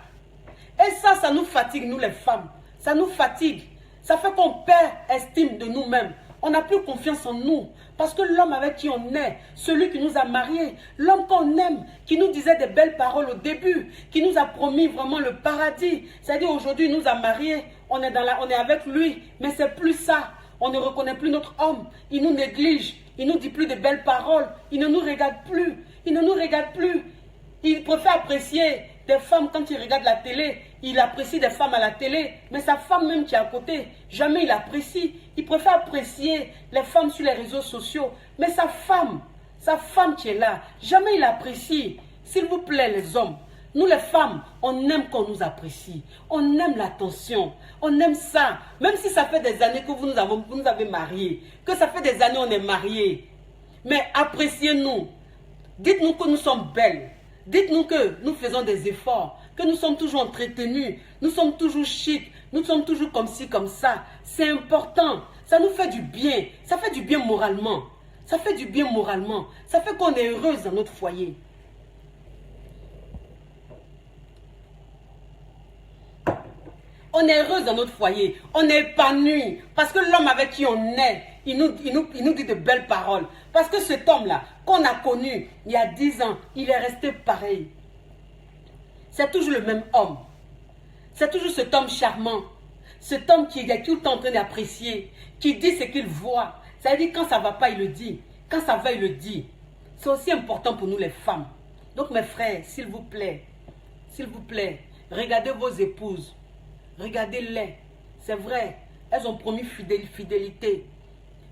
Et ça nous fatigue, nous les femmes. Ça nous fatigue. Ça fait qu'on perd estime de nous-mêmes. On n'a plus confiance en nous. Parce que l'homme avec qui on est, celui qui nous a mariés, l'homme qu'on aime, qui nous disait des belles paroles au début, qui nous a promis vraiment le paradis. C'est-à-dire aujourd'hui, il nous a mariés, on est avec lui, mais c'est plus ça. On ne reconnaît plus notre homme. Il nous néglige. Il ne nous dit plus de belles paroles. Il ne nous regarde plus. Il ne nous regarde plus. Il préfère apprécier des femmes quand il regarde la télé. Il apprécie des femmes à la télé. Mais sa femme même qui est à côté, jamais il apprécie. Il préfère apprécier les femmes sur les réseaux sociaux. Mais sa femme qui est là, jamais il apprécie. S'il vous plaît les hommes, nous les femmes, on aime qu'on nous apprécie. On aime l'attention. On aime ça. Même si ça fait des années que vous nous avez mariés. Que ça fait des années qu'on est mariés. Mais appréciez-nous. Dites-nous que nous sommes belles. Dites-nous que nous faisons des efforts. Que nous sommes toujours entretenus. Nous sommes toujours chics. Nous sommes toujours comme ci, comme ça. C'est important. Ça nous fait du bien. Ça fait du bien moralement. Ça fait du bien moralement. Ça fait qu'on est heureuse dans notre foyer. On est heureuse dans notre foyer. On est épanoui. Parce que l'homme avec qui on est, il nous dit de belles paroles. Parce que cet homme-là, qu'on a connu il y a 10 ans, il est resté pareil. C'est toujours le même homme. C'est toujours cet homme charmant. Cet homme qui est tout le temps en train d'apprécier. Qui dit ce qu'il voit. C'est-à-dire quand ça ne va pas, il le dit. Quand ça va, il le dit. C'est aussi important pour nous les femmes. Donc mes frères, s'il vous plaît, regardez vos épouses. Regardez-les. C'est vrai, elles ont promis fidélité.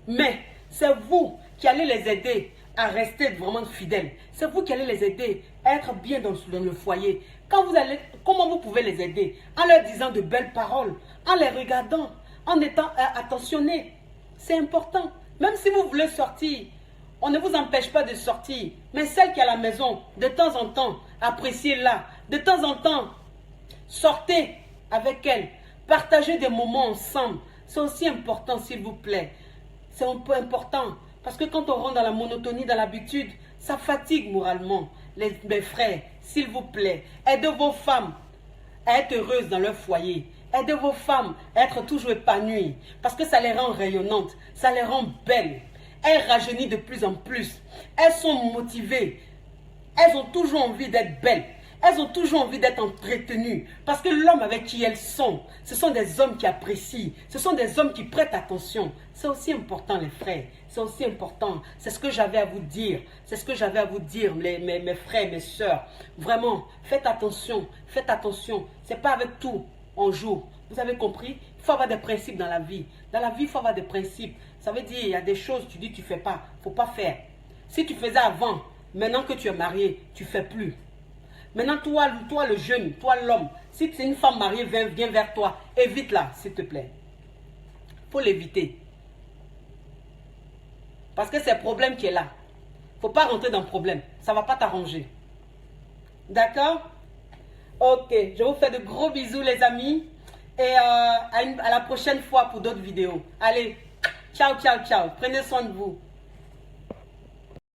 Mais c'est vous qui allez les aider à rester vraiment fidèles. C'est vous qui allez les aider à être bien dans le foyer. Comment vous pouvez les aider? En leur disant de belles paroles, en les regardant, en étant attentionnés. C'est important. Même si vous voulez sortir, on ne vous empêche pas de sortir. Mais celle qui est à la maison, de temps en temps, appréciez-la. De temps en temps, sortez avec elle. Partagez des moments ensemble. C'est aussi important, s'il vous plaît. C'est un peu important. Parce que quand on rentre dans la monotonie, dans l'habitude, ça fatigue moralement. Mes frères, s'il vous plaît, aidez vos femmes à être heureuses dans leur foyer. Aidez vos femmes à être toujours épanouies. Parce que ça les rend rayonnantes. Ça les rend belles. Elles rajeunissent de plus en plus. Elles sont motivées. Elles ont toujours envie d'être belles. Elles ont toujours envie d'être entretenues. Parce que l'homme avec qui elles sont, ce sont des hommes qui apprécient. Ce sont des hommes qui prêtent attention. C'est aussi important, les frères. C'est aussi important. C'est ce que j'avais à vous dire. C'est ce que j'avais à vous dire, mes frères, mes soeurs. Vraiment, faites attention. Faites attention. Ce n'est pas avec tout on joue. Vous avez compris? Il faut avoir des principes dans la vie. Dans la vie, il faut avoir des principes. Ça veut dire, il y a des choses, tu dis, tu ne fais pas. Il ne faut pas faire. Si tu faisais avant, maintenant que tu es marié, tu ne fais plus. Maintenant, toi le jeune, toi l'homme, si c'est une femme mariée, viens vers toi, évite-la, s'il te plaît. Il faut l'éviter. Parce que c'est le problème qui est là. Il ne faut pas rentrer dans le problème. Ça ne va pas t'arranger. D'accord? Ok, je vous fais de gros bisous les amis. Et à la prochaine fois pour d'autres vidéos. Allez, ciao, ciao, ciao. Prenez soin de vous.